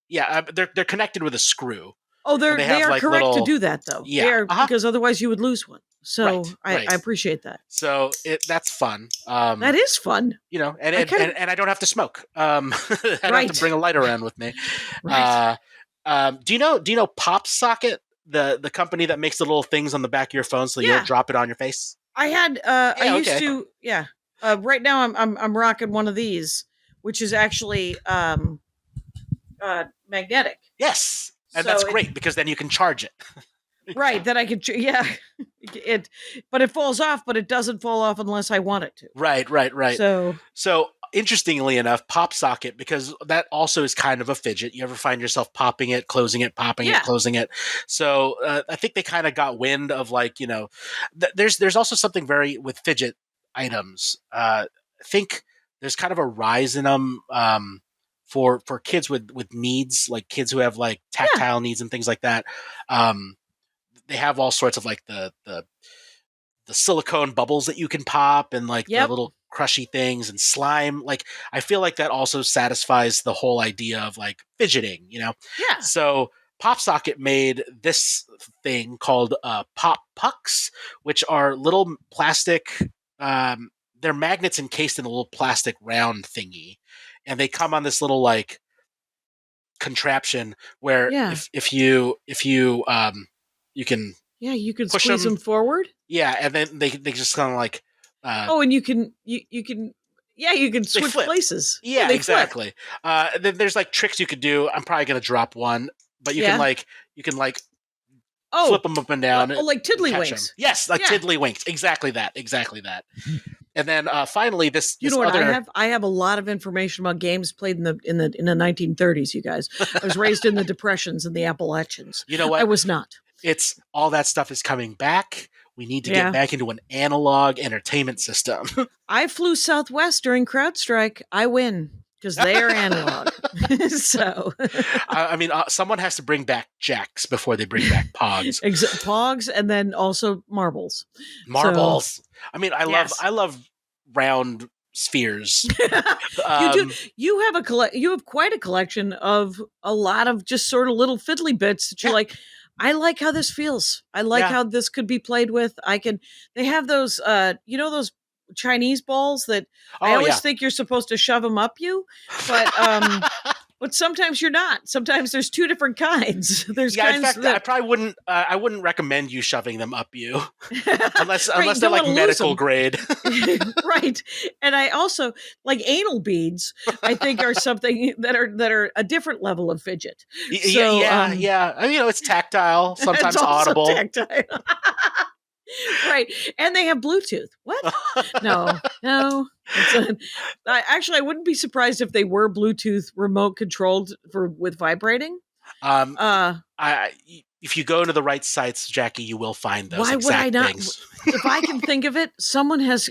Yeah. They're connected with a screw. Oh, they are like correct to do that though. Yeah. Because otherwise you would lose one. So I appreciate that. So that's fun. That is fun. And I don't have to smoke. I don't have to bring a light around with me. Right. Do you know Pop Socket, the company that makes the little things on the back of your phone so you don't drop it on your face? I had I used to right now I'm rocking one of these, which is actually magnetic. Yes. And that's great because then you can charge it. Right, that I could, but it falls off, but it doesn't fall off unless I want it to. Right. So interestingly enough, Pop Socket, because that also is kind of a fidget. You ever find yourself popping it, closing it, popping it, closing it? So I think they kind of got wind of there's also something very with fidget items. I think there's kind of a rise in them. For kids with needs, like kids who have like tactile needs and things like that. They have all sorts of like the silicone bubbles that you can pop, and like the Yep. little crushy things and slime. Like I feel like that also satisfies the whole idea of like fidgeting, you know? Yeah. So PopSocket made this thing called Pop Pucks, which are little plastic. They're magnets encased in a little plastic round thingy, and they come on this little like contraption where Yeah. if you you can you can push squeeze them forward. Yeah, and then they just kind of like And you can switch flip. places. Yeah, they exactly. Then there's like tricks you could do. I'm probably gonna drop one, but you can flip them up and down. Like tiddlywinks. Them. Yes, like tiddlywinks. Exactly that. And then finally, this you know what other... I have? I have a lot of information about games played in the 1930s. You guys, I was raised in the Depressions and the Appalachians. You know what? I was not. It's all that stuff is coming back. We need to get back into an analog entertainment system. I flew Southwest during CrowdStrike. I win because they are analog. So, I mean, someone has to bring back jacks before they bring back Pogs. Pogs, and then also marbles. Marbles. So, I mean, I love round spheres. You do. You have quite a collection of a lot of just sort of little fiddly bits that you're like. I like how this feels. I like how this could be played with. They have those, those Chinese balls that I always think you're supposed to shove them up you, but but sometimes you're not. Sometimes there's two different kinds. There's kinds in fact, that I probably wouldn't recommend you shoving them up you unless right, they're like medical grade. Right. And I also like anal beads. I think are something that are a different level of fidget. So, yeah. I mean, it's tactile, sometimes it's also audible. Tactile. Right. And they have Bluetooth. What? No. Actually, I wouldn't be surprised if they were Bluetooth remote controlled with vibrating. If you go to the right sites, Jackie, you will find those exact things. If I can think of it, someone has,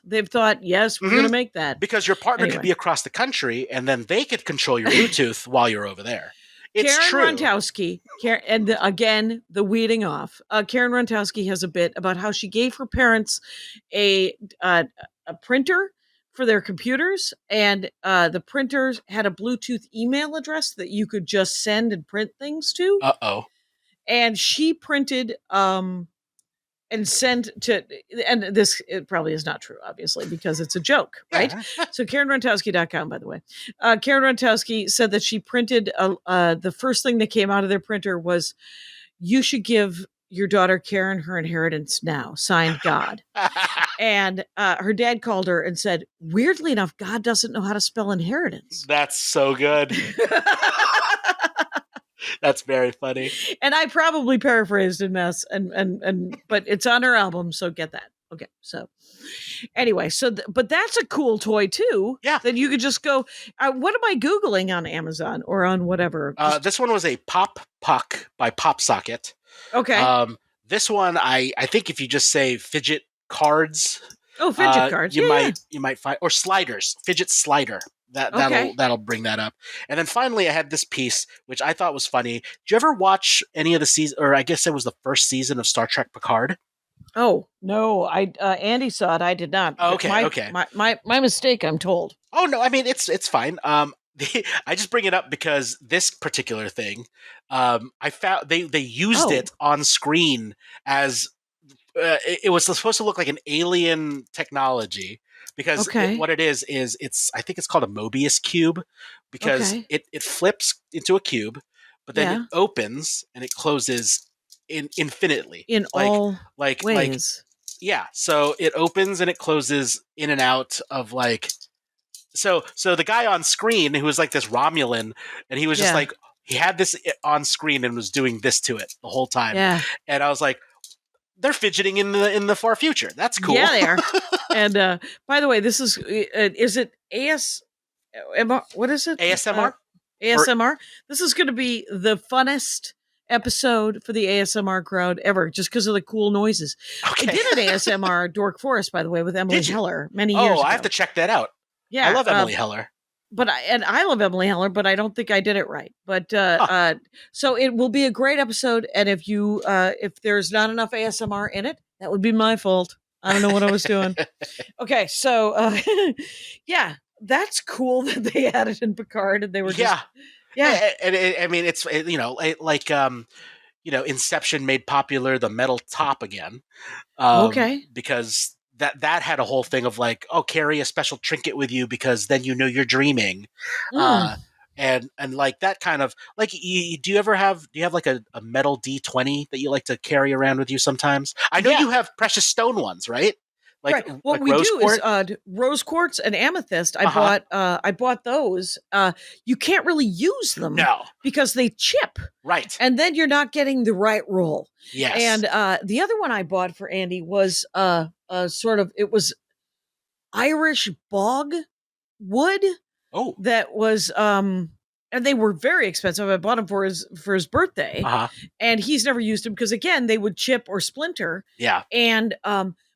they've thought, we're going to make that. Because your partner could be across the country, and then they could control your Bluetooth while you're over there. It's Karen true. Runtowski, again, the weeding off. Karen Runtowski has a bit about how she gave her parents a printer for their computers, and the printers had a Bluetooth email address that you could just send and print things to. And she printed and sent to, and this it probably is not true, obviously, because it's a joke, right? So KarenRuntowski.com, by the way. Karen Runtowski said that she printed, the first thing that came out of their printer was, "You should give your daughter Karen her inheritance now, signed God." And her dad called her and said, weirdly enough, God doesn't know how to spell inheritance. That's so good. That's very funny. And I probably paraphrased in mess, but it's on her album, so get that. Okay, so anyway, but that's a cool toy too. Yeah, that you could just go. What am I googling on Amazon or on whatever? This one was a Pop Puck by PopSocket. Okay. This one, I think if you just say fidget cards. Oh, fidget cards. You might find, or sliders, fidget slider. That'll bring that up. And then finally, I had this piece which I thought was funny. Did you ever watch any of the season, or I guess it was the first season of Star Trek Picard? Oh no, Andy saw it. I did not. Okay. My mistake. I'm told. Oh no, I mean it's fine. I just bring it up because this particular thing, I found they used it on screen as it was supposed to look like an alien technology. Because what it is I think it's called a Mobius cube, because it flips into a cube, but then it opens and it closes infinitely in all ways. So it opens and it closes in and out of so the guy on screen who was like this Romulan, and he was just like, he had this on screen and was doing this to it the whole time. Yeah. And I was like, they're fidgeting in the far future. That's cool. Yeah, they are. And by the way, this is it ASMR? What is it? ASMR? ASMR. This is going to be the funnest episode for the ASMR crowd ever, just because of the cool noises. Okay. I did an ASMR Dork Forest, by the way, with Emily Heller many years ago. I have to check that out. Yeah, I love Emily Heller. but I love Emily Heller, but I don't think I did it right. But so it will be a great episode. And if there's not enough ASMR in it, that would be my fault. I don't know what I was doing. Okay, so yeah, that's cool that they had it in Picard, and they were just And I mean, it's Inception made popular the metal top again. Because that had a whole thing of like, oh, carry a special trinket with you because then you're dreaming. And like that kind of like, do you have like a metal D20 that you like to carry around with you sometimes? I know you have precious stone ones, right? Like, right. What like we rose do quartz? is rose quartz and amethyst. I bought those. You can't really use them because they chip. Right. And then you're not getting the right roll. Yes. And the other one I bought for Andy was it was Irish bog wood. Oh. That was and they were very expensive. I bought them for his birthday. And he's never used them because again, they would chip or splinter. Yeah. And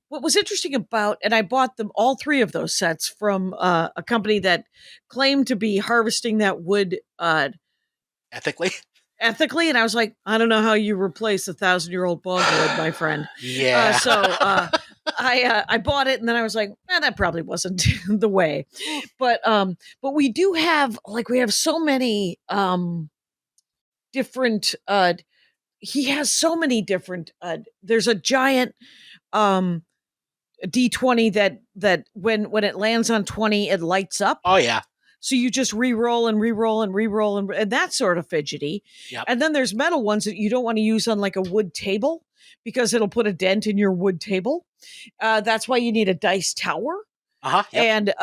what was interesting about, and I bought them all three of those sets from a company that claimed to be harvesting that wood ethically, and I was like, I don't know how you replace 1,000-year-old bogwood, my friend. Yeah. I bought it, and then I was like, that probably wasn't the way. But we do have so many different. He has so many different. There's a giant D20 that when it lands on 20, it lights up. Oh yeah. So you just re-roll and re-roll and re-roll and that's sort of fidgety. Yep. And then there's metal ones that you don't want to use on like a wood table because it'll put a dent in your wood table. That's why you need a dice tower. Yep. And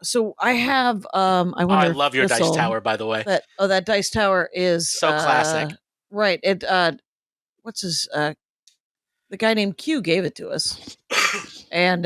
so I have I love your dice tower, by the way. That dice tower is so classic. Right. It what's his the guy named Q gave it to us. And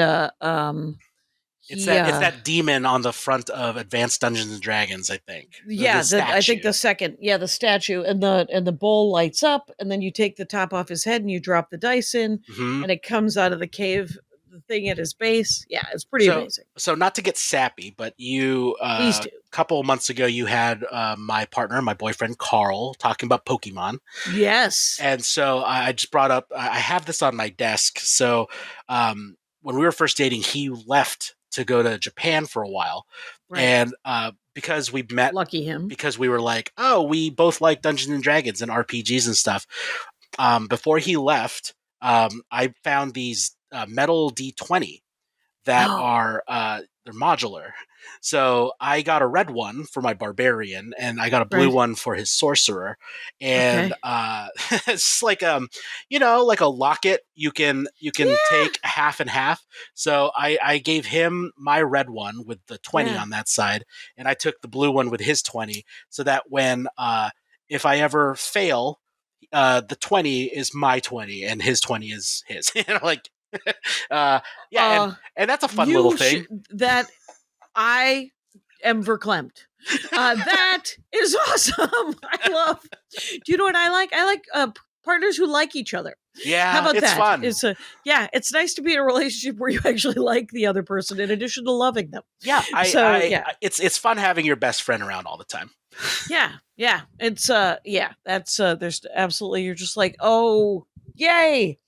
it's that demon on the front of Advanced Dungeons and Dragons, I think. Yeah, I think the second. Yeah, the statue and the bowl lights up, and then you take the top off his head and you drop the dice in, and it comes out of the cave, the thing at his base. Yeah, it's pretty amazing. So not to get sappy, but you a couple of months ago you had my partner, my boyfriend Carl, talking about Pokemon. Yes. And so I just brought up. I have this on my desk. So when we were first dating, he left to go to Japan for a while. Right. And because we met, lucky him, because we were like, oh, we both like Dungeons and Dragons and RPGs and stuff. Before he left, I found these metal D20 that are they're modular. So I got a red one for my barbarian, and I got a blue one for his sorcerer. And it's like like a locket. You can take half and half. So I gave him my red one with the 20 on that side, and I took the blue one with his 20, so that when if I ever fail, the 20 is my 20 and his 20 is his. And that's a fun little thing. That I am verklempt. That is awesome. I love. Do you know what I like? I like partners who like each other. Yeah, how about it's that? Fun. It's nice to be in a relationship where you actually like the other person in addition to loving them. Yeah, it's fun having your best friend around all the time. Yeah, it's that's there's absolutely, you're just like, oh, yay.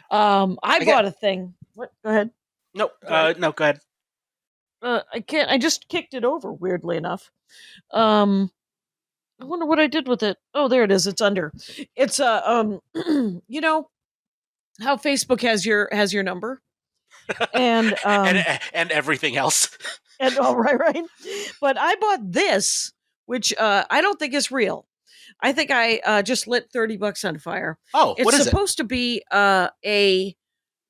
I bought a thing. What? Go ahead. No, no, go ahead. I can't. I just kicked it over. Weirdly enough, I wonder what I did with it. Oh, there it is. It's under. It's you know how Facebook has your number, and and everything else. And right. But I bought this, which I don't think is real. I think I just lit $30 on fire. Oh, what is it? It's supposed to be a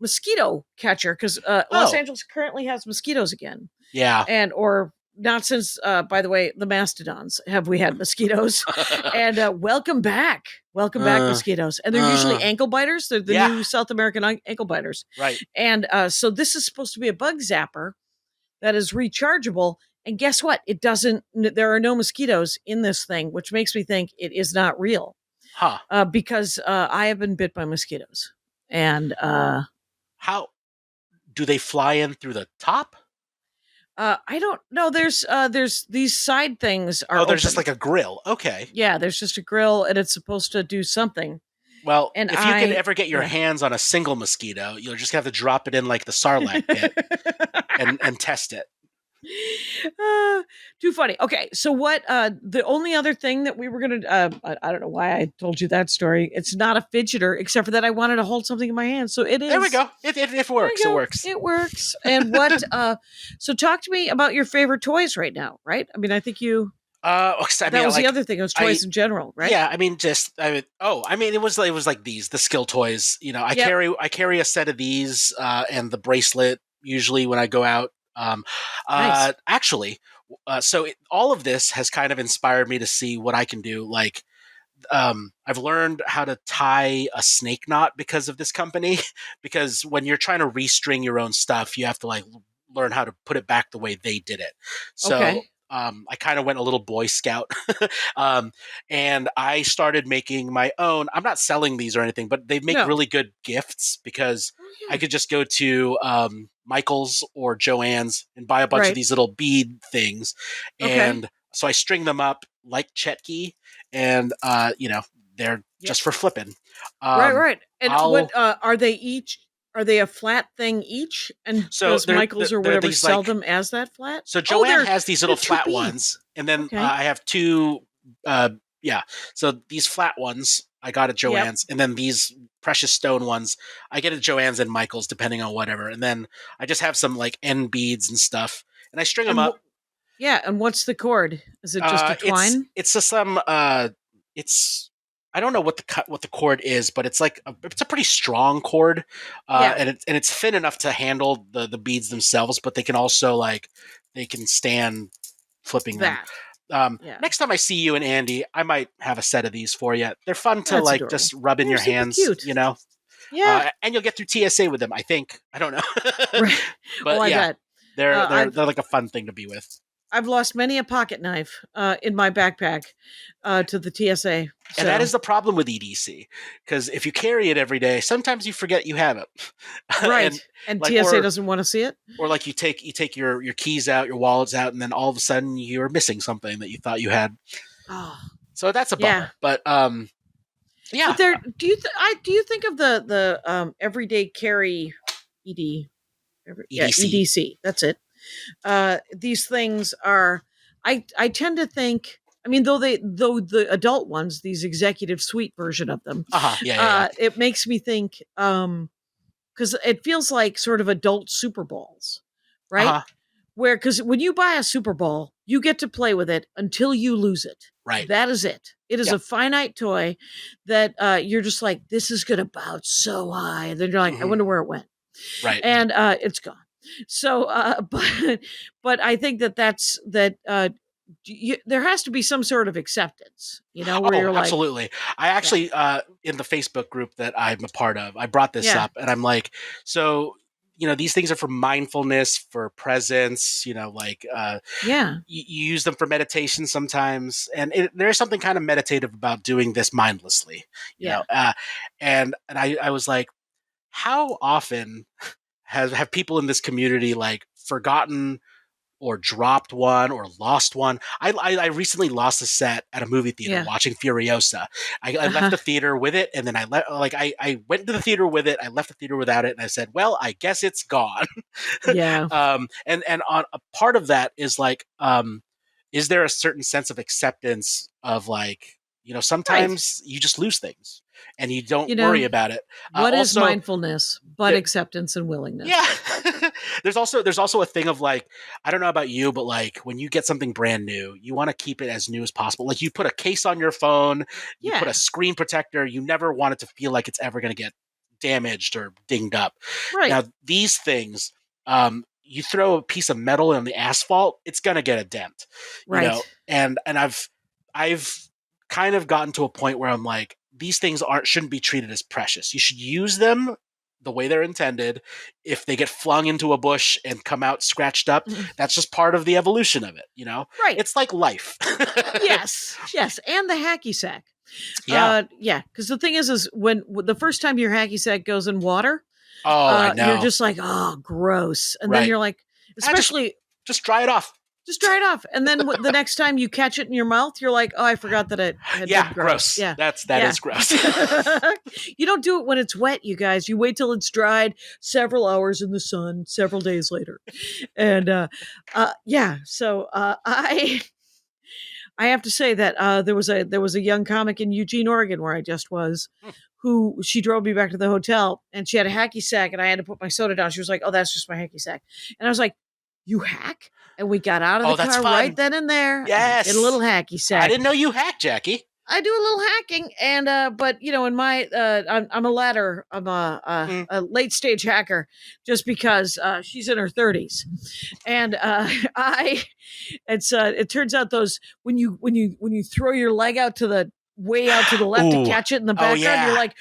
mosquito catcher because Los Angeles currently has mosquitoes again. Yeah, or not since. By the way, the mastodons have we had mosquitoes, and welcome back, mosquitoes, and they're usually ankle biters. They're the new South American ankle biters, right? And so this is supposed to be a bug zapper that is rechargeable. And guess what? It doesn't. There are no mosquitoes in this thing, which makes me think it is not real. Because I have been bit by mosquitoes, and how do they fly in through the top? I don't know. There's these side things are Oh, there's just open. like a grill. Okay. Yeah, there's just a grill, and it's supposed to do something. Well, And if you can ever get your hands on a single mosquito, you'll just have to drop it in like the Sarlacc pit and test it. Too funny. Okay, so what? The only other thing that we were gonna, I don't know why I told you that story. It's not a fidgeter, except for that I wanted to hold something in my hand. So it is. There we go. It works. It works. It works. And what? So talk to me about your favorite toys right now. Right? I mean, I think you. That was the other thing. It was toys in general, right? Yeah, I mean, it was like these, the skill toys. You know, I carry a set of these and the bracelet usually when I go out. Nice. Actually, all of this has kind of inspired me to see what I can do. Like, I've learned how to tie a snake knot because of this company. Because when you're trying to restring your own stuff, you have to like learn how to put it back the way they did it. So. Okay. I kind of went a little Boy Scout, and I started making my own. I'm not selling these or anything, but they make really good gifts because I could just go to Michael's or Joann's and buy a bunch of these little bead things, and so I string them up like Chetki, and they're just for flipping. Right. And what are they each? Are they a flat thing each? And so does Michael's or whatever sell them as that flat? So Joanne has these little flat ones, and then I have two. So these flat ones I got at Joann's, and then these precious stone ones I get at Joann's and Michael's, depending on whatever. And then I just have some like end beads and stuff, and I string them up. And what's the cord? Is it just a twine? It's just some. It's. I don't know what the cord is, but it's like it's a pretty strong cord, and it's thin enough to handle the beads themselves, but they can also they can stand flipping them. Next time I see you and Andy, I might have a set of these for you. They're fun to adorable. Just rub in your hands, cute. you know. Yeah, and you'll get through TSA with them. I think. I don't know, right. but I bet. they're like a fun thing to be with. I've lost many a pocket knife in my backpack to the TSA. So. And that is the problem with EDC, because if you carry it every day, sometimes you forget you have it. Right. and TSA doesn't want to see it. Or like you take your keys out, your wallets out, and then all of a sudden you're missing something that you thought you had. Oh. So that's a bummer. Yeah. But yeah. But do you think of the everyday carry EDC? EDC. That's it. These things are, I tend to think, I mean, though the adult ones, these executive suite version of them, it makes me think, because it feels like sort of adult Super Balls, right? Where, because when you buy a Super Ball, you get to play with it until you lose it. Right. That is it. It is a finite toy that you're just like, this is going to bounce so high. And then you're like, I wonder where it went. Right. And it's gone. So, but I think that's there has to be some sort of acceptance, where you're like, absolutely. I actually, in the Facebook group that I'm a part of, I brought this up, and I'm like, so, these things are for mindfulness, for presence, you use them for meditation sometimes. And there's something kind of meditative about doing this mindlessly, you know? And I was like, how often have people in this community forgotten or dropped one or lost one? I recently lost a set at a movie theater watching Furiosa. I left the theater with it, and then I went to the theater with it. I left the theater without it, and I said, "Well, I guess it's gone." Yeah. And on a part of that is is there a certain sense of acceptance of sometimes you just lose things and you don't worry about it. What is mindfulness but acceptance and willingness? Yeah. There's also a thing of I don't know about you, but when you get something brand new, you want to keep it as new as possible. Like you put a case on your phone, you put a screen protector, you never want it to feel like it's ever going to get damaged or dinged up. Right. Now, these things, you throw a piece of metal in the asphalt, it's going to get a dent. Right. And I've kind of gotten to a point where I'm like, these things shouldn't be treated as precious. You should use them the way they're intended. If they get flung into a bush and come out scratched up, that's just part of the evolution of it, Right. It's like life. Yes. And the hacky sack. Yeah. Because the thing is when the first time your hacky sack goes in water, I know. you're just like, oh, gross. And then you're like, especially Just dry it off. Just dry it off. And then the next time you catch it in your mouth, you're like, oh, I forgot that it had been gross. Yeah, that is gross. You don't do it when it's wet, you guys. You wait till it's dried several hours in the sun, several days later. And so I have to say that there was a young comic in Eugene, Oregon, where I just was, who she drove me back to the hotel, and she had a hacky sack, and I had to put my soda down. She was like, oh, that's just my hacky sack. And I was like, you hack? And we got out of the car right then and there. Yes. In a little hacky sack. I didn't know you hacked, Jackie. I do a little hacking, and but in my I'm a ladder. I'm a late stage hacker, just because she's in her 30s, and it turns out those when you throw your leg out to the way out to the left to catch it in the background, you're like,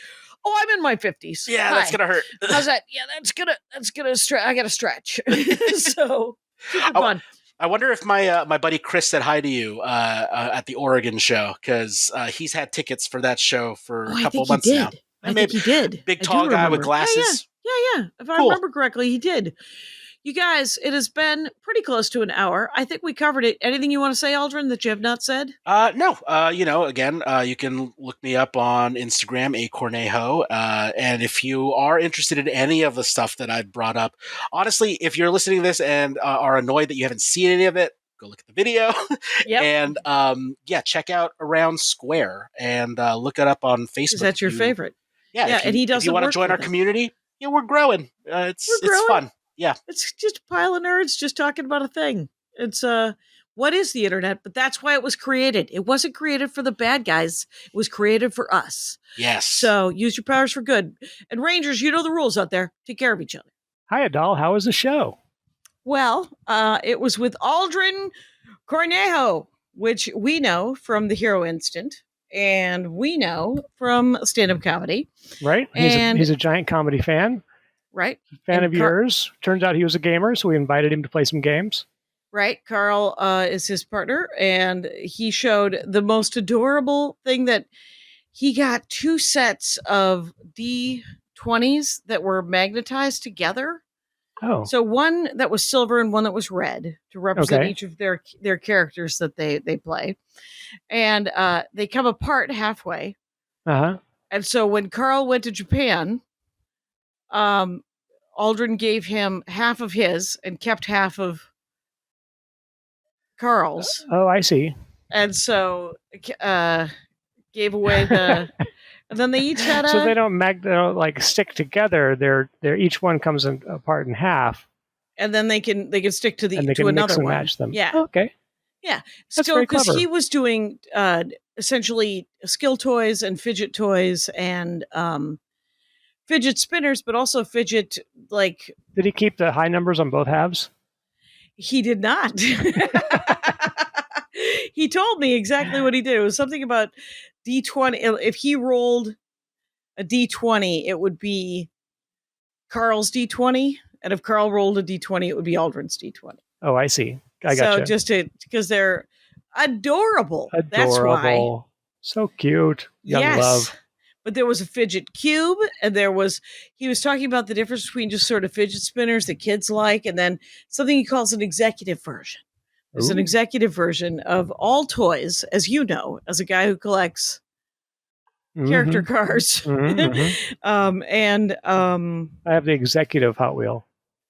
oh, I'm in my 50s. Yeah, that's gonna hurt. How's that? Yeah, that's gonna stretch. I gotta stretch. So super fun. I wonder if my buddy Chris said hi to you at the Oregon show, because he's had tickets for that show for a couple of months now. I think he did. Big tall guy with glasses. Yeah. If I remember correctly, he did. You guys, it has been pretty close to an hour. I think we covered it. Anything you want to say, Aldrin, that you have not said? No. Again, you can look me up on Instagram, Cornejo. And if you are interested in any of the stuff that I've brought up, honestly, if you're listening to this and are annoyed that you haven't seen any of it, go look at the video. Yep. And check out Around Square and look it up on Facebook. That's your favorite. Yeah. And he does. If you want to join our community, we're growing. It's fun. Yeah. It's just a pile of nerds just talking about a thing. It's what is the internet? But that's why it was created. It wasn't created for the bad guys. It was created for us. Yes. So use your powers for good. And Rangers, you know the rules out there. Take care of each other. Hi, Adal. How was the show? Well, it was with Aldrin Cornejo, which we know from the Hero Instant, and we know from stand-up comedy. Right. He's a giant comedy fan. Right. Fan of yours. Turns out he was a gamer, so we invited him to play some games. Right. Carl is his partner, and he showed the most adorable thing that he got 2 sets of D20s that were magnetized together. Oh. So one that was silver and one that was red to represent each of their characters that they play. And they come apart halfway. Uh-huh. And so when Carl went to Japan, Aldrin gave him half of his and kept half of Carl's. Oh, I see. And so gave away the and then they each had so they don't stick together. They're each one comes apart in half. And then they can stick to and they to can another mix and one. match them. Yeah. Okay. Yeah. That's So very because clever. he was doing essentially skill toys and fidget toys and fidget spinners, but also fidget Did he keep the high numbers on both halves? He did not. He told me exactly what he did. It was something about D20. If he rolled a D20, it would be Carl's D20. And if Carl rolled a D20, it would be Aldrin's D20. Oh, I see. I got you. So just because they're adorable. Adorable. That's why. So cute. Young love. But there was a fidget cube, and he was talking about the difference between just sort of fidget spinners that kids like, and then something he calls an executive version. There's an executive version of all toys, as you know, as a guy who collects character cars. I have the executive Hot Wheel.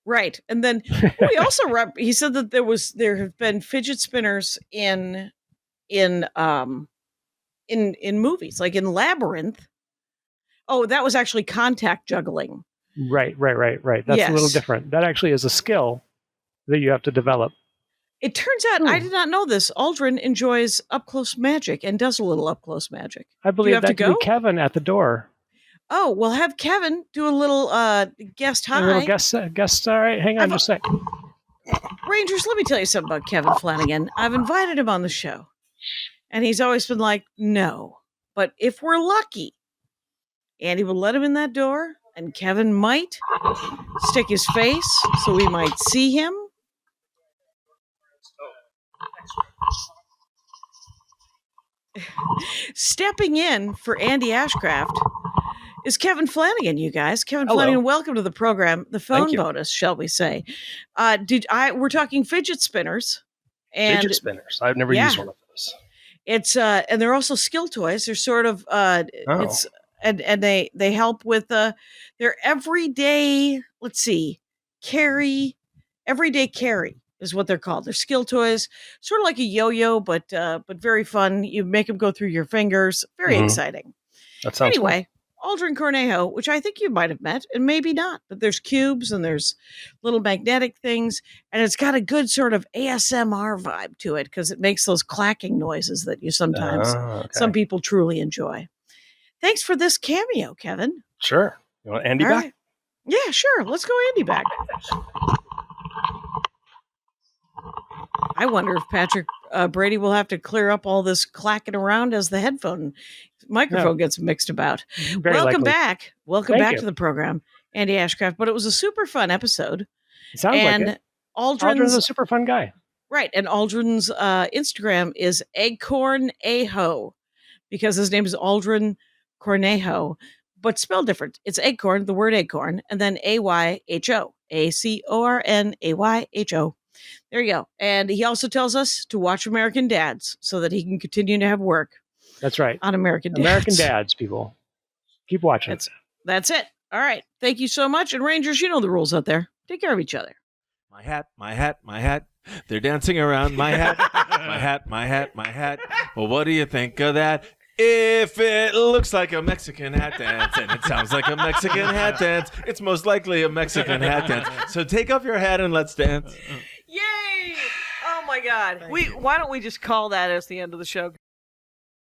Right. And then we also he said that there have been fidget spinners in movies, like in Labyrinth. Oh, that was actually contact juggling. Right. That's a little different. That actually is a skill that you have to develop. It turns out, I did not know this, Aldrin enjoys up-close magic and does a little up-close magic. I believe that could be Kevin at the door. Oh, we'll have Kevin do a little guest hi. A little guest star. Right? Hang on just a sec. Rangers, let me tell you something about Kevin Flanagan. I've invited him on the show, and he's always been like, no. But if we're lucky, Andy will let him in that door, and Kevin might stick his face so we might see him. Stepping in for Andy Ashcraft is Kevin Flanagan, you guys. Kevin Hello. Flanagan, welcome to the program. The phone bonus, shall we say. We're talking fidget spinners. And fidget spinners. I've never used one of those. It's and they're also skill toys. They're sort of it's and they help with their everyday, let's see, everyday carry is what they're called. They're skill toys, sort of like a yo-yo, but very fun. You make them go through your fingers. Very exciting. That sounds anyway. Aldrin Cornejo, which I think you might have met, and maybe not, but there's cubes and there's little magnetic things, and it's got a good sort of ASMR vibe to it because it makes those clacking noises that you sometimes, some people truly enjoy. Thanks for this cameo, Kevin. Sure. You want Andy back? Right. Yeah, sure. Let's go Andy back. I wonder if Patrick Brady will have to clear up all this clacking around as the microphone gets mixed about. Welcome back. Welcome back to the program, Andy Ashcraft. But it was a super fun episode. It sounds like it. Aldrin's a super fun guy. Right. And Aldrin's Instagram is Eggcornaho because his name is Aldrin Cornejo, but spelled different. It's Eggcorn, the word acorn, and then AYHO. ACORNAYHO. There you go. And he also tells us to watch American Dads so that he can continue to have work. That's right. On American Dads. American Dads, people. Keep watching. That's it. All right. Thank you so much. And Rangers, you know the rules out there. Take care of each other. My hat, my hat, my hat. They're dancing around my hat. My hat, my hat, my hat. Well, what do you think of that? If it looks like a Mexican hat dance and it sounds like a Mexican hat dance, it's most likely a Mexican hat dance. So take off your hat and let's dance. Yay! Oh my God. Why don't we just call that as the end of the show?